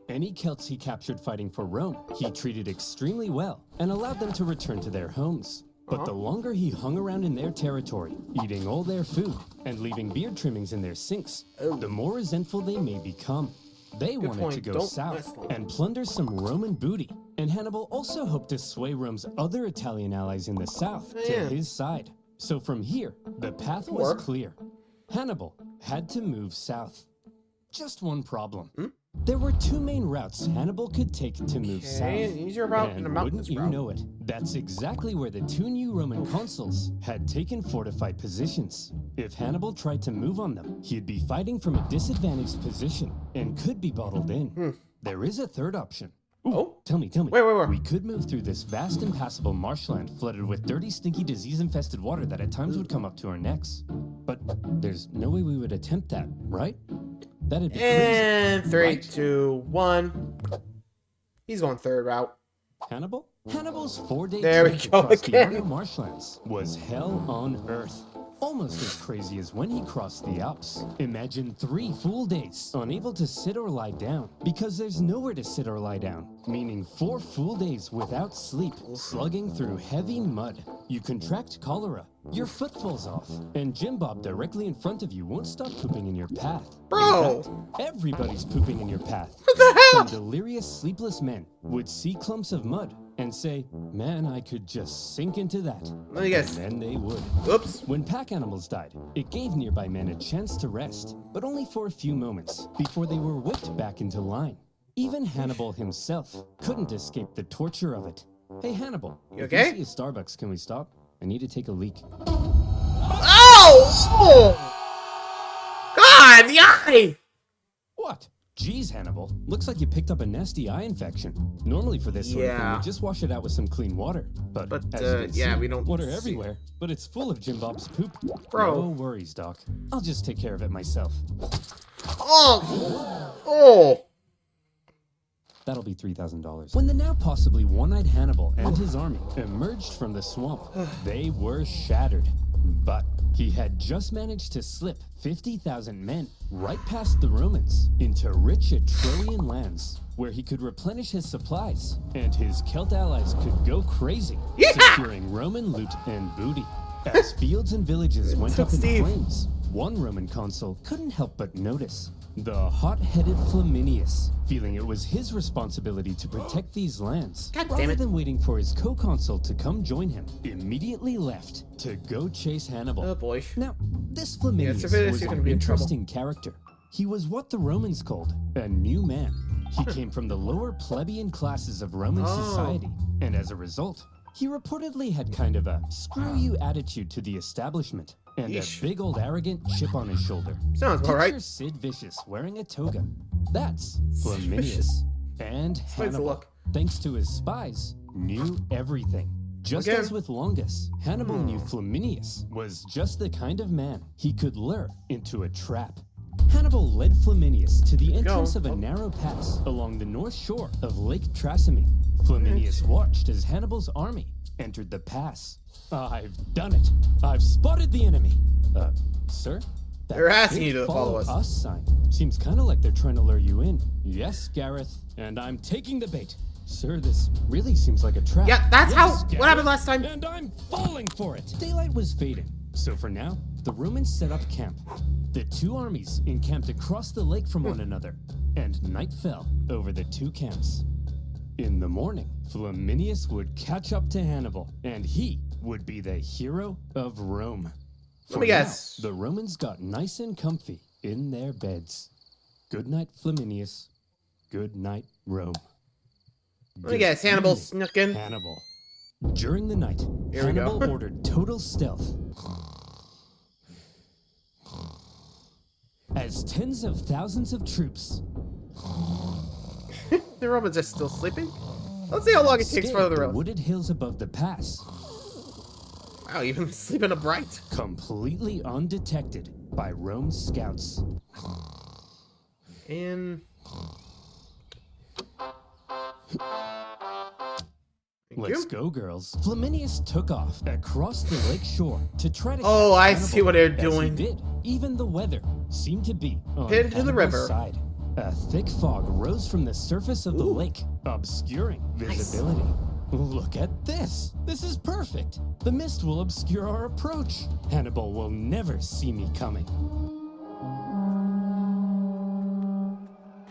Any Celts he captured fighting for Rome, he treated extremely well and allowed them to return to their homes. But the longer he hung around in their territory, eating all their food and leaving beard trimmings in their sinks, the more resentful they may become. They wanted to go south and plunder some Roman booty, and Hannibal also hoped to sway Rome's other Italian allies in the south to his side. So from here, the path was clear. Hannibal had to move south. Just one problem. There were two main routes Hannibal could take to move south. Easier route And wouldn't you know it, that's exactly where the two new Roman consuls had taken fortified positions. If Hannibal tried to move on them, he'd be fighting from a disadvantaged position and could be bottled in. There is a third option. Ooh, tell me. Wait. We could move through this vast impassable marshland flooded with dirty, stinky, disease-infested water that at times would come up to our necks. But there's no way we would attempt that, right? That'd be crazy. And 3, right? 2, 1. He's going third route. Hannibal? Hannibal's 4-day There we trip go across the again. outer marshlands was hell on earth. Almost as crazy as when he crossed the Alps. Imagine 3 full days, unable to sit or lie down, because there's nowhere to sit or lie down. Meaning 4 full days without sleep, slugging through heavy mud. You contract cholera, your foot falls off, and Jim Bob directly in front of you won't stop pooping in your path. Bro! In fact, everybody's pooping in your path. What the hell? Some delirious, sleepless men would see clumps of mud and say, man, I could just sink into that. Let me guess. And then they would. Whoops. When pack animals died, it gave nearby men a chance to rest, but only for a few moments, before they were whipped back into line. Even Hannibal himself couldn't escape the torture of it. Hey, Hannibal, You if okay? you see a Starbucks, can we stop? I need to take a leak. Oh! God, the eye! What? Geez, Hannibal. Looks like you picked up a nasty eye infection. Normally for this sort of thing, we just wash it out with some clean water. But as you can yeah, see, we don't water see everywhere. But it's full of Jim Bob's poop. Bro. No worries, Doc. I'll just take care of it myself. Oh! That'll be $3,000. When the now possibly one-eyed Hannibal and his army emerged from the swamp, they were shattered. But he had just managed to slip 50,000 men right past the Romans into rich Etrurian lands, where he could replenish his supplies, and his Celt allies could go crazy, securing Roman loot and booty. As fields and villages went up in flames, one Roman consul couldn't help but notice. The hot-headed Flaminius, feeling it was his responsibility to protect these lands, rather than waiting for his co-consul to come join him, immediately left to go chase Hannibal. Oh boy. Now, this Flaminius was an interesting character. He was what the Romans called a new man. He came from the lower plebeian classes of Roman society, and as a result, he reportedly had kind of a screw-you attitude to the establishment, and a big old arrogant chip on his shoulder. Sounds all right. Picture Sid Vicious wearing a toga. That's Flaminius. And Hannibal, thanks to his spies, knew everything. Just as with Longus, Hannibal knew Flaminius was just the kind of man he could lure into a trap. Hannibal led Flaminius to the entrance of a narrow pass along the north shore of Lake Trasimene. Flaminius watched as Hannibal's army entered the pass. I've done it. I've spotted the enemy. Sir? They're asking you to follow us. Sign. Seems kind of like they're trying to lure you in. Yes, Gareth, and I'm taking the bait. Sir, this really seems like a trap. Yeah, that's Gareth, what happened last time. And I'm falling for it. Daylight was fading, so for now, the Romans set up camp. The two armies encamped across the lake from one another, and night fell over the two camps. In the morning, Flaminius would catch up to Hannibal, and he would be the hero of Rome. Let me guess. The Romans got nice and comfy in their beds. Good night, Flaminius. Good night, Rome. Let me guess. Hannibal snuck in. Hannibal. During the night, Hannibal ordered total stealth. As tens of thousands of troops. The Romans are still sleeping? Let's see how long it takes for the road. Wooded hills above the pass. Wow, even sleeping upright. Completely undetected by Rome's scouts. And let's go, girls. Flaminius took off across the lake shore to try to. Oh, I Hannibal. see what they're As doing. He did. Even the weather seemed to be on Pinned to the Hannibal's river. side. A thick fog rose from the surface of the lake, obscuring visibility. Look at this. This is perfect. The mist will obscure our approach. Hannibal will never see me coming.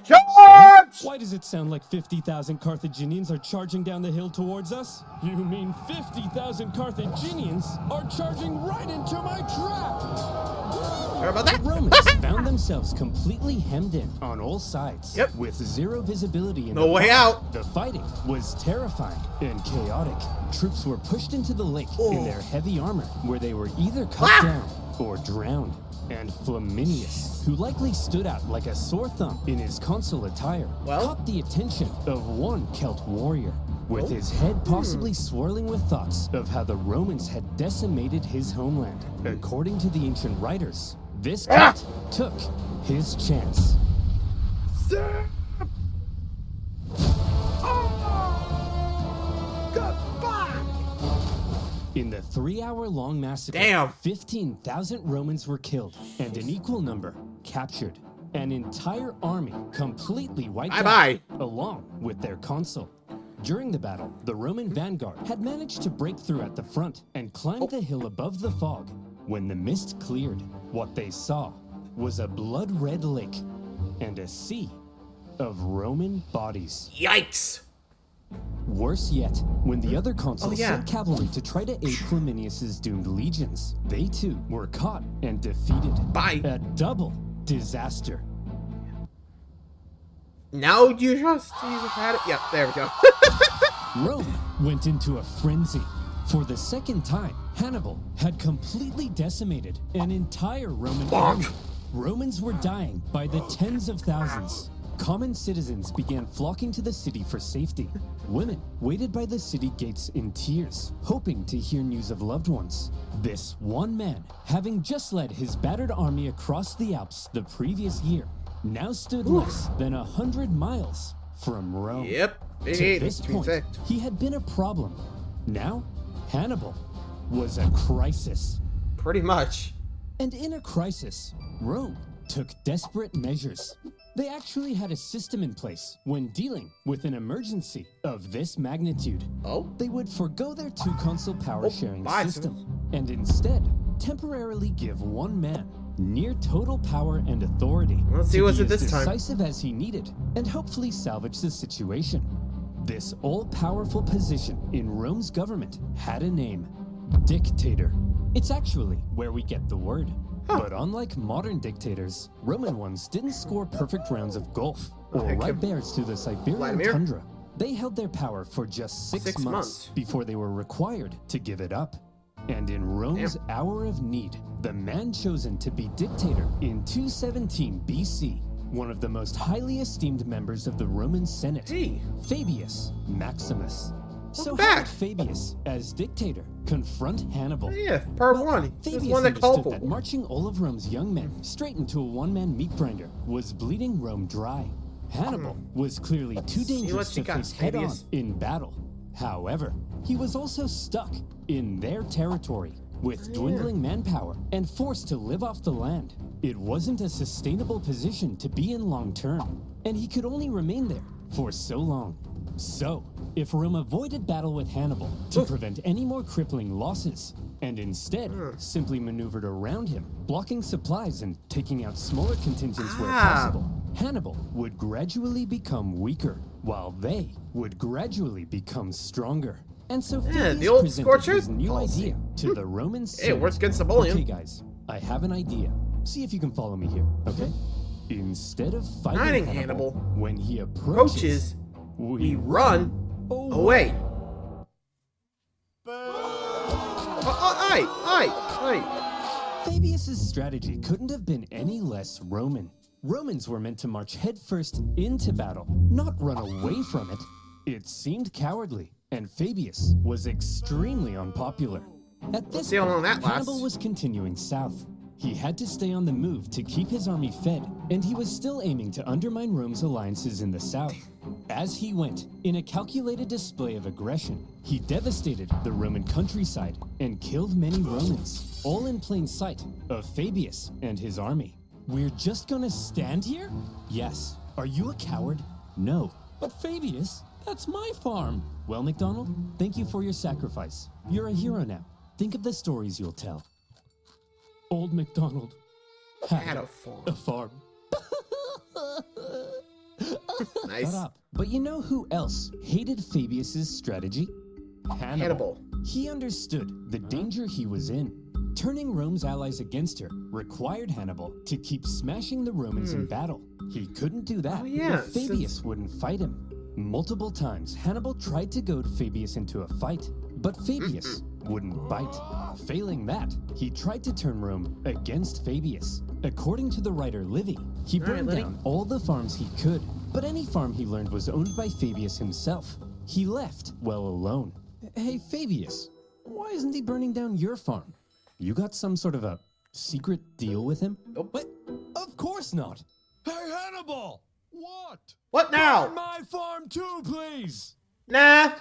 Charge! much. Why does it sound like 50,000 Carthaginians are charging down the hill towards us? You mean 50,000 Carthaginians are charging right into my trap? Sorry about that. The Romans found themselves completely hemmed in on all sides. Yep. With zero visibility in No way out. The fighting was terrifying and chaotic. Troops were pushed into the lake in their heavy armor, where they were either cut down or drowned. And Flaminius, who likely stood out like a sore thumb in his consul attire, caught the attention of one Celt warrior, with his head possibly swirling with thoughts of how the Romans had decimated his homeland. According to the ancient writers, this Celt took his chance. In the 3-hour-long massacre, 15,000 Romans were killed, and an equal number captured. An entire army completely wiped out, along with their consul. During the battle, the Roman vanguard had managed to break through at the front and climbed the hill above the fog. When the mist cleared, what they saw was a blood-red lake and a sea of Roman bodies. Yikes! Worse yet, when the other consuls sent cavalry to try to aid Flaminius's doomed legions, they too were caught and defeated. A double disaster. Now you just had it. Yep, there we go. Rome went into a frenzy. For the second time, Hannibal had completely decimated an entire Roman army. Romans were dying by the tens of thousands. Common citizens began flocking to the city for safety. Women waited by the city gates in tears, hoping to hear news of loved ones. This one man, having just led his battered army across the Alps the previous year, now stood less than 100 miles from Rome. To this point, he had been a problem. Now, Hannibal was a crisis. Pretty much. And in a crisis, Rome took desperate measures. They actually had a system in place when dealing with an emergency of this magnitude. They would forgo their two consul power sharing system and instead temporarily give one man near total power and authority Let's see what's it this time. Decisive as he needed and hopefully salvage the situation. This all-powerful position in Rome's government had a name: dictator. It's actually where we get the word. But unlike modern dictators, Roman ones didn't score perfect rounds of golf or ride bears through the Siberian tundra. They held their power for just 6 months before they were required to give it up. And in Rome's hour of need, the man chosen to be dictator in 217 BC, one of the most highly esteemed members of the Roman Senate, Fabius Maximus. So how did Fabius, as dictator, confront Hannibal? Part one. Fabius understood that marching all of Rome's young men straight into a one-man meat grinder was bleeding Rome dry. Hannibal was clearly too dangerous to face head-on in battle. However, he was also stuck in their territory, with dwindling manpower and forced to live off the land. It wasn't a sustainable position to be in long-term, and he could only remain there for so long. So, if Rome avoided battle with Hannibal to prevent any more crippling losses, and instead simply maneuvered around him, blocking supplies and taking out smaller contingents where possible, Hannibal would gradually become weaker, while they would gradually become stronger. And so Fabius presented his new idea to the Roman Senate. It works against Napoleon. Okay guys, I have an idea. See if you can follow me here, okay? Instead of fighting Hannibal, when he approaches, we run away. Fabius's strategy couldn't have been any less Roman. Romans were meant to march headfirst into battle, not run away from it. It seemed cowardly, and Fabius was extremely unpopular. At this point, Hannibal was continuing south. He had to stay on the move to keep his army fed, and he was still aiming to undermine Rome's alliances in the south. As he went, in a calculated display of aggression, he devastated the Roman countryside and killed many Romans, all in plain sight of Fabius and his army. We're just gonna stand here? Yes. Are you a coward? No. But Fabius, that's my farm. Well, MacDonald, thank you for your sacrifice. You're a hero now. Think of the stories you'll tell. Old MacDonald had a farm. Nice. Shut up. But you know who else hated Fabius's strategy? Hannibal. He understood the danger he was in. Turning Rome's allies against her required Hannibal to keep smashing the Romans in battle. He couldn't do that if Fabius wouldn't fight him. Multiple times, Hannibal tried to goad Fabius into a fight, but Fabius wouldn't bite. Failing that, he tried to turn Rome against Fabius. According to the writer Livy, he burned down all the farms he could, but any farm he learned was owned by Fabius himself. He left well alone. Hey, Fabius, why isn't he burning down your farm? You got some sort of a secret deal with him? Nope. But of course not. Hey, Hannibal! What? What now? Burn my farm too, please! Nah.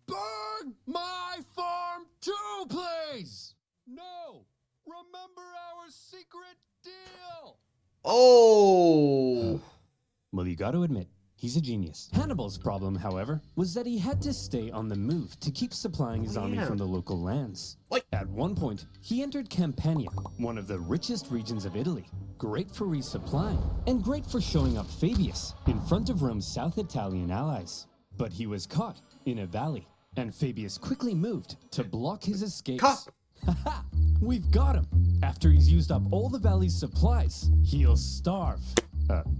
Burn my farm too, please! No! Remember our secret deal! Oh. Well, you got to admit, he's a genius. Hannibal's problem, however, was that he had to stay on the move to keep supplying his army from the local lands. At one point, he entered Campania, one of the richest regions of Italy. Great for resupplying, and great for showing up Fabius in front of Rome's South Italian allies. But he was caught in a valley, and Fabius quickly moved to block his escapes. Haha! We've got him! After he's used up all the valley's supplies, he'll starve.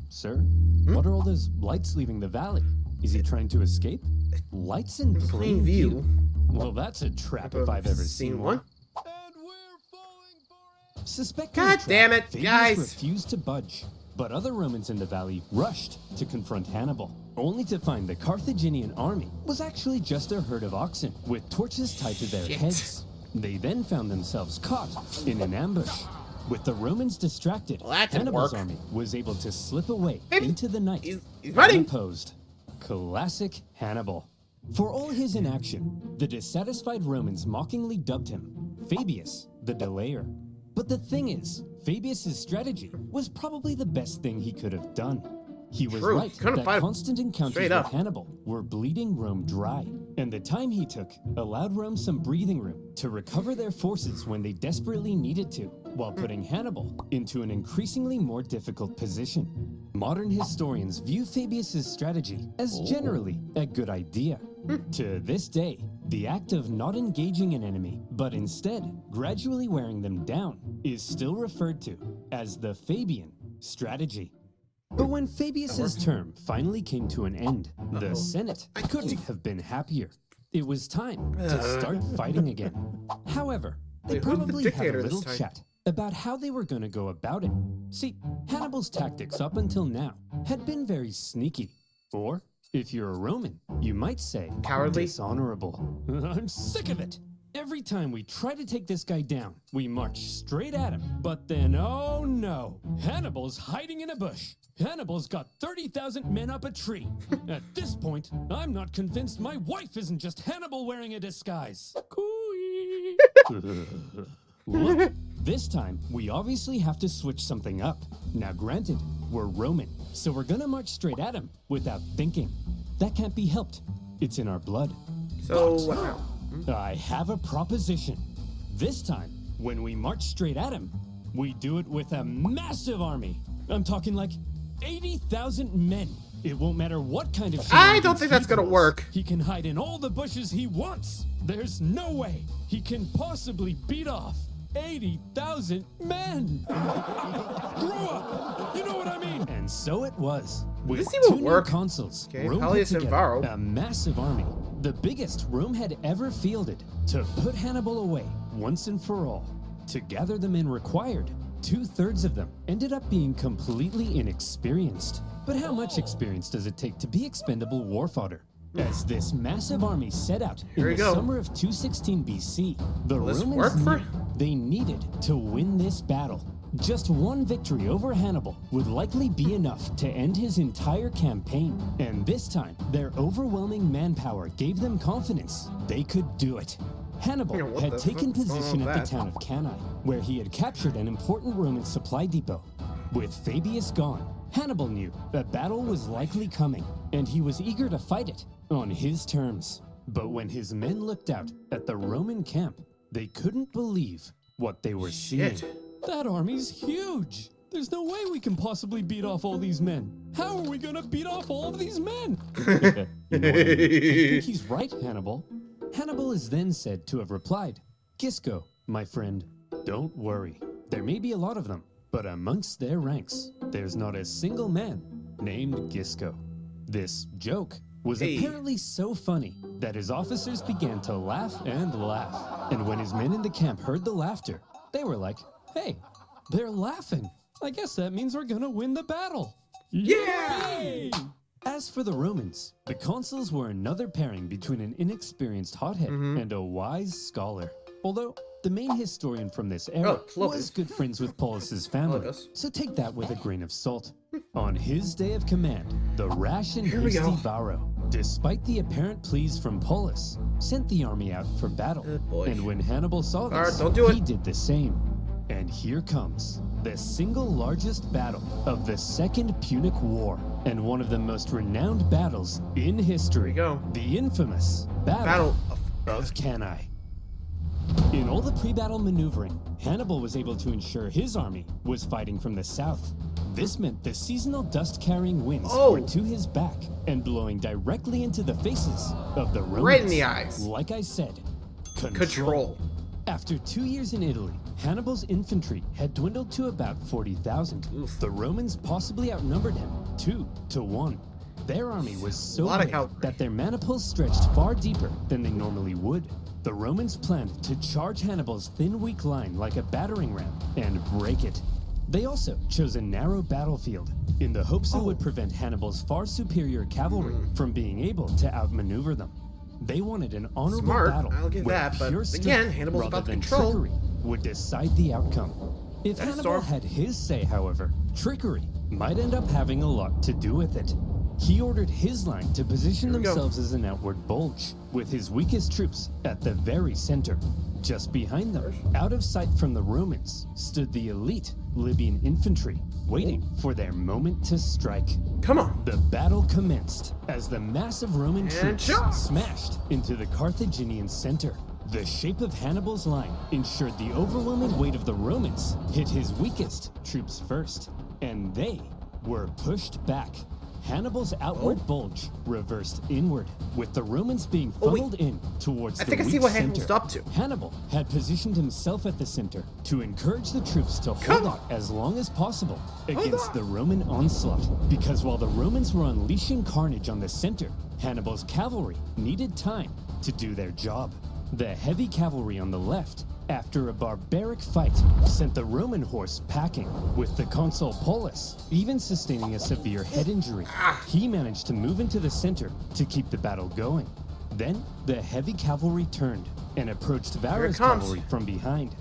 Sir? What are all those lights leaving the valley? Is he trying to escape? Lights in plain view? Well, that's a trap if I've ever seen one. And we're falling for it! Suspecting God damn it, Fabius guys! refused to budge. But other Romans in the valley rushed to confront Hannibal, only to find the Carthaginian army was actually just a herd of oxen with torches tied to their heads. They then found themselves caught in an ambush. With the Romans distracted, Hannibal's army was able to slip away into the night. He's running. Unopposed. Classic Hannibal. For all his inaction, the dissatisfied Romans mockingly dubbed him Fabius the Delayer. But the thing is, Fabius's strategy was probably the best thing he could have done. He was right that constant encounters with Hannibal were bleeding Rome dry, and the time he took allowed Rome some breathing room to recover their forces when they desperately needed to, while putting Hannibal into an increasingly more difficult position. Modern historians view Fabius's strategy as generally a good idea. To this day, the act of not engaging an enemy, but instead gradually wearing them down, is still referred to as the Fabian strategy. But when Fabius's term finally came to an end, the Senate couldn't have been happier. It was time to start fighting again. However, they probably had a little chat about how they were going to go about it. See, Hannibal's tactics up until now had been very sneaky. Or, if you're a Roman, you might say cowardly, dishonorable. I'm sick of it. Every time we try to take this guy down, we march straight at him. But then, oh no, Hannibal's hiding in a bush. Hannibal's got 30,000 men up a tree. At this point, I'm not convinced my wife isn't just Hannibal wearing a disguise. Look, this time, we obviously have to switch something up. Now granted, we're Roman, so we're gonna march straight at him without thinking. That can't be helped. It's in our blood. So, what now? I have a proposition. This time, when we march straight at him, we do it with a massive army. I'm talking like 80,000 men. It won't matter what kind of I don't think that's gonna work. He can hide in all the bushes he wants. There's no way he can possibly beat off 80,000 men. Grow up. You know what I mean? And so it was. With two new consuls, Rome put together a massive army, the biggest Rome had ever fielded, to put Hannibal away once and for all. To gather the men required, 2/3 of them ended up being completely inexperienced. But how much experience does it take to be expendable war fodder? As this massive army set out in the summer of 216 BC, the Romans knew they needed to win this battle. Just one victory over Hannibal would likely be enough to end his entire campaign. And this time, their overwhelming manpower gave them confidence they could do it. Hannibal had taken position at the town of Cannae, where he had captured an important Roman supply depot. With Fabius gone, Hannibal knew a battle was likely coming, and he was eager to fight it on his terms. But when his men looked out at the Roman camp, they couldn't believe what they were seeing. That army's huge! There's no way we can possibly beat off all these men. How are we gonna beat off all of these men? I think he's right, Hannibal. Hannibal is then said to have replied, Gisco, my friend, don't worry. There may be a lot of them, but amongst their ranks, there's not a single man named Gisco. This joke was apparently so funny that his officers began to laugh and laugh. And when his men in the camp heard the laughter, they were like, hey, they're laughing. I guess that means we're gonna win the battle. Yeah! Yay! As for the Romans, the consuls were another pairing between an inexperienced hothead and a wise scholar. Although the main historian from this era was good friends with Paulus's family, so take that with a grain of salt. On his day of command, the rash and hasty Varro, despite the apparent pleas from Paulus, sent the army out for battle. And when Hannibal saw this, he did the same. And here comes the single largest battle of the Second Punic War, and one of the most renowned battles in history. The infamous Battle of Cannae. In all the pre-battle maneuvering, Hannibal was able to ensure his army was fighting from the south. This meant the seasonal dust-carrying winds were to his back and blowing directly into the faces of the Romans. Right in the eyes. Like I said, control. After 2 years in Italy, Hannibal's infantry had dwindled to about 40,000. The Romans possibly outnumbered him 2 to 1. Their army was so big that their maniples stretched far deeper than they normally would. The Romans planned to charge Hannibal's thin, weak line like a battering ram and break it. They also chose a narrow battlefield in the hopes it would prevent Hannibal's far superior cavalry from being able to outmaneuver them. They wanted an honorable battle where pure strength Hannibal's rather than trickery would decide the outcome. If Hannibal had his say, however, trickery might end up having a lot to do with it. He ordered his line to position themselves as an outward bulge, with his weakest troops at the very center. Just behind them, out of sight from the Romans, stood the elite Libyan infantry, waiting for their moment to strike. Come on. The battle commenced as the massive Roman troops smashed into the Carthaginian center. The shape of Hannibal's line ensured the overwhelming weight of the Romans hit his weakest troops first, and they were pushed back. Hannibal's outward bulge reversed inward, with the Romans being funneled in towards the weak center. Up to. Hannibal had positioned himself at the center to encourage the troops to hold out as long as possible against the Roman onslaught, because while the Romans were unleashing carnage on the center, Hannibal's cavalry needed time to do their job. The heavy cavalry on the left, after a barbaric fight, sent the Roman horse packing, with the consul Paulus even sustaining a severe head injury. He managed to move into the center to keep the battle going. Then, the heavy cavalry turned and approached Varro's cavalry from behind.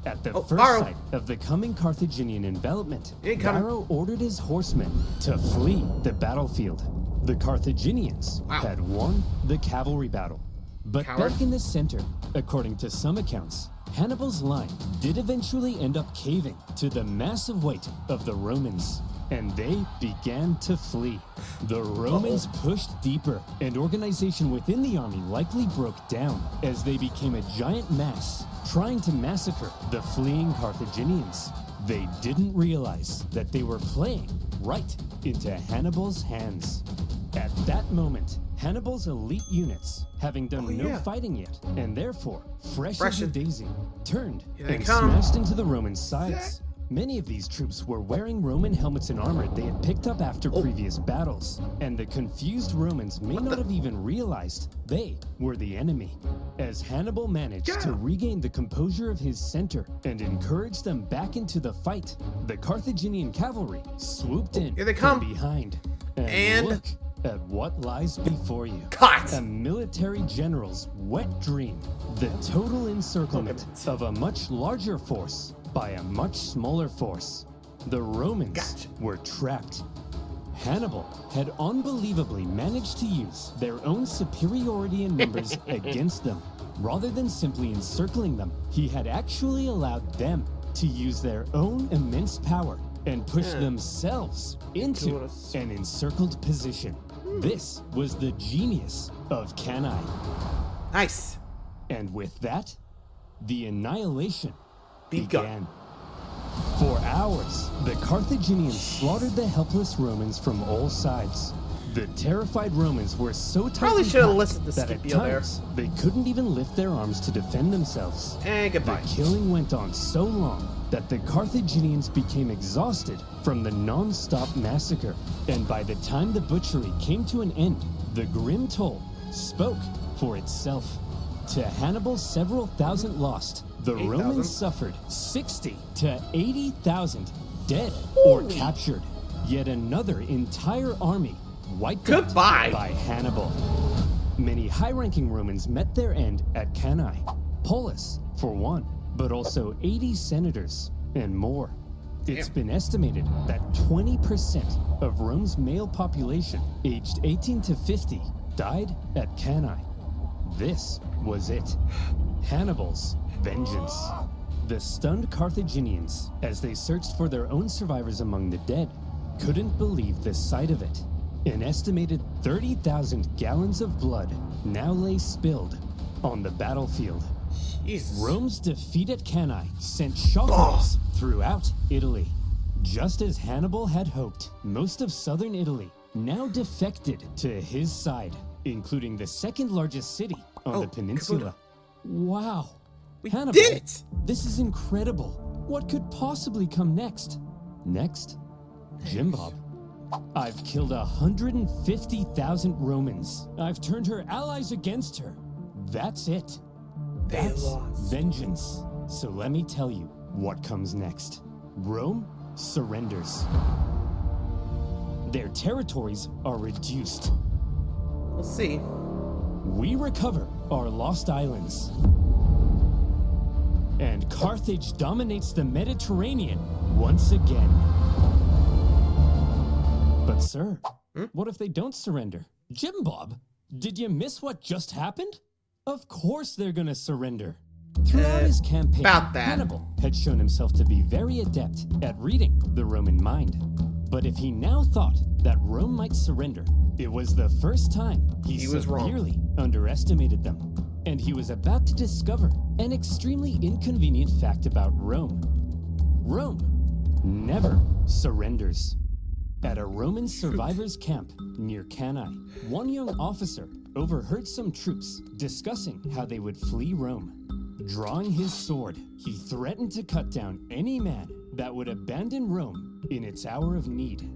At the first sight of the coming Carthaginian envelopment, Varro ordered his horsemen to flee the battlefield. The Carthaginians had won the cavalry battle. But back in the center, according to some accounts, Hannibal's line did eventually end up caving to the massive weight of the Romans, and they began to flee. The Romans pushed deeper, and organization within the army likely broke down as they became a giant mass, trying to massacre the fleeing Carthaginians. They didn't realize that they were playing right into Hannibal's hands. At that moment, Hannibal's elite units, having done no fighting yet, and therefore fresh as a daisy, turned and smashed into the Roman sides. Many of these troops were wearing Roman helmets and armor they had picked up after previous battles, and the confused Romans may not have even realized they were the enemy. As Hannibal managed to regain the composure of his center and encourage them back into the fight, the Carthaginian cavalry swooped in from behind. And look at what lies before you. A military general's wet dream. The total encirclement of a much larger force by a much smaller force. The Romans were trapped. Hannibal had unbelievably managed to use their own superiority in numbers against them. Rather than simply encircling them, he had actually allowed them to use their own immense power and push themselves into an encircled position. This was the genius of Cannae. Nice. And with that, the annihilation began. For hours, the Carthaginians slaughtered the helpless Romans from all sides. The terrified Romans were so Probably tightly should have packed listened to that at Scipio there. times they couldn't even lift their arms to defend themselves. And goodbye. The killing went on so long that the Carthaginians became exhausted from the non-stop massacre. And by the time the butchery came to an end, the grim toll spoke for itself. To Hannibal's several thousand lost, the 8,000? Romans suffered 60 to 80,000 dead or captured. Yet another entire army wiped out by Hannibal. Many high-ranking Romans met their end at Cannae. Polis, for one, but also 80 senators and more. It's been estimated that 20% of Rome's male population, aged 18 to 50, died at Cannae. This was it. Hannibal's vengeance. The stunned Carthaginians, as they searched for their own survivors among the dead, couldn't believe the sight of it. An estimated 30,000 gallons of blood now lay spilled on the battlefield. Jesus. Rome's defeat at Cannae sent shockwaves throughout Italy. Just as Hannibal had hoped, most of southern Italy now defected to his side, including the second largest city on the peninsula. Wow. Hannibal, did it! This is incredible. What could possibly come next? Next? Jim Bob. I've killed 150,000 Romans. I've turned her allies against her. That's it. That's vengeance. So let me tell you what comes next. Rome surrenders. Their territories are reduced. We'll see. We recover our lost islands. And Carthage dominates the Mediterranean once again. But sir, what if they don't surrender? Jim Bob, did you miss what just happened? Of course they're gonna surrender. Throughout his campaign, Hannibal had shown himself to be very adept at reading the Roman mind. But if he now thought that Rome might surrender, it was the first time he severely underestimated them. And he was about to discover an extremely inconvenient fact about Rome. Rome never surrenders. At a Roman survivors' camp near Cannae, one young officer overheard some troops discussing how they would flee Rome. Drawing his sword, he threatened to cut down any man that would abandon Rome in its hour of need.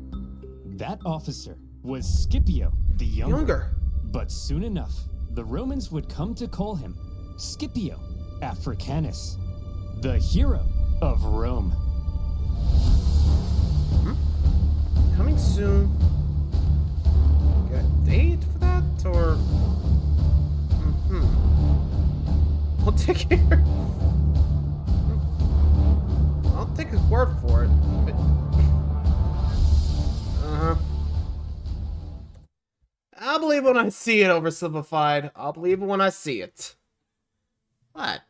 That officer was Scipio the Younger. But soon enough, the Romans would come to call him Scipio Africanus, the hero of Rome. Coming soon. Got a date for that, or? We'll take care. I'll take his word for it. But... I'll believe it when I see it, OverSimplified. I'll believe it when I see it. What?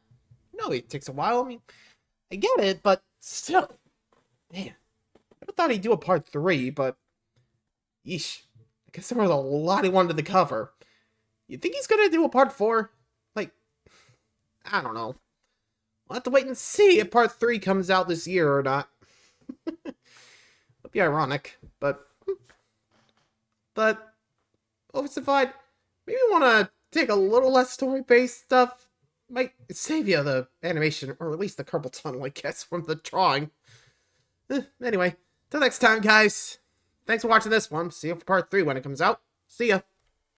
No, it takes a while. I mean, I get it, but still. Man. I thought he'd do a part 3, but... Yeesh. I guess there was a lot he wanted to cover. You think he's gonna do a part 4? Like... I don't know. We'll have to wait and see if part 3 comes out this year or not. Would be ironic, but... OverSimplified, maybe want to take a little less story-based stuff. Might save you the animation, or at least the carpal tunnel, I guess, from the drawing. Anyway, till next time, guys. Thanks for watching this one. See you for part 3 when it comes out. See ya.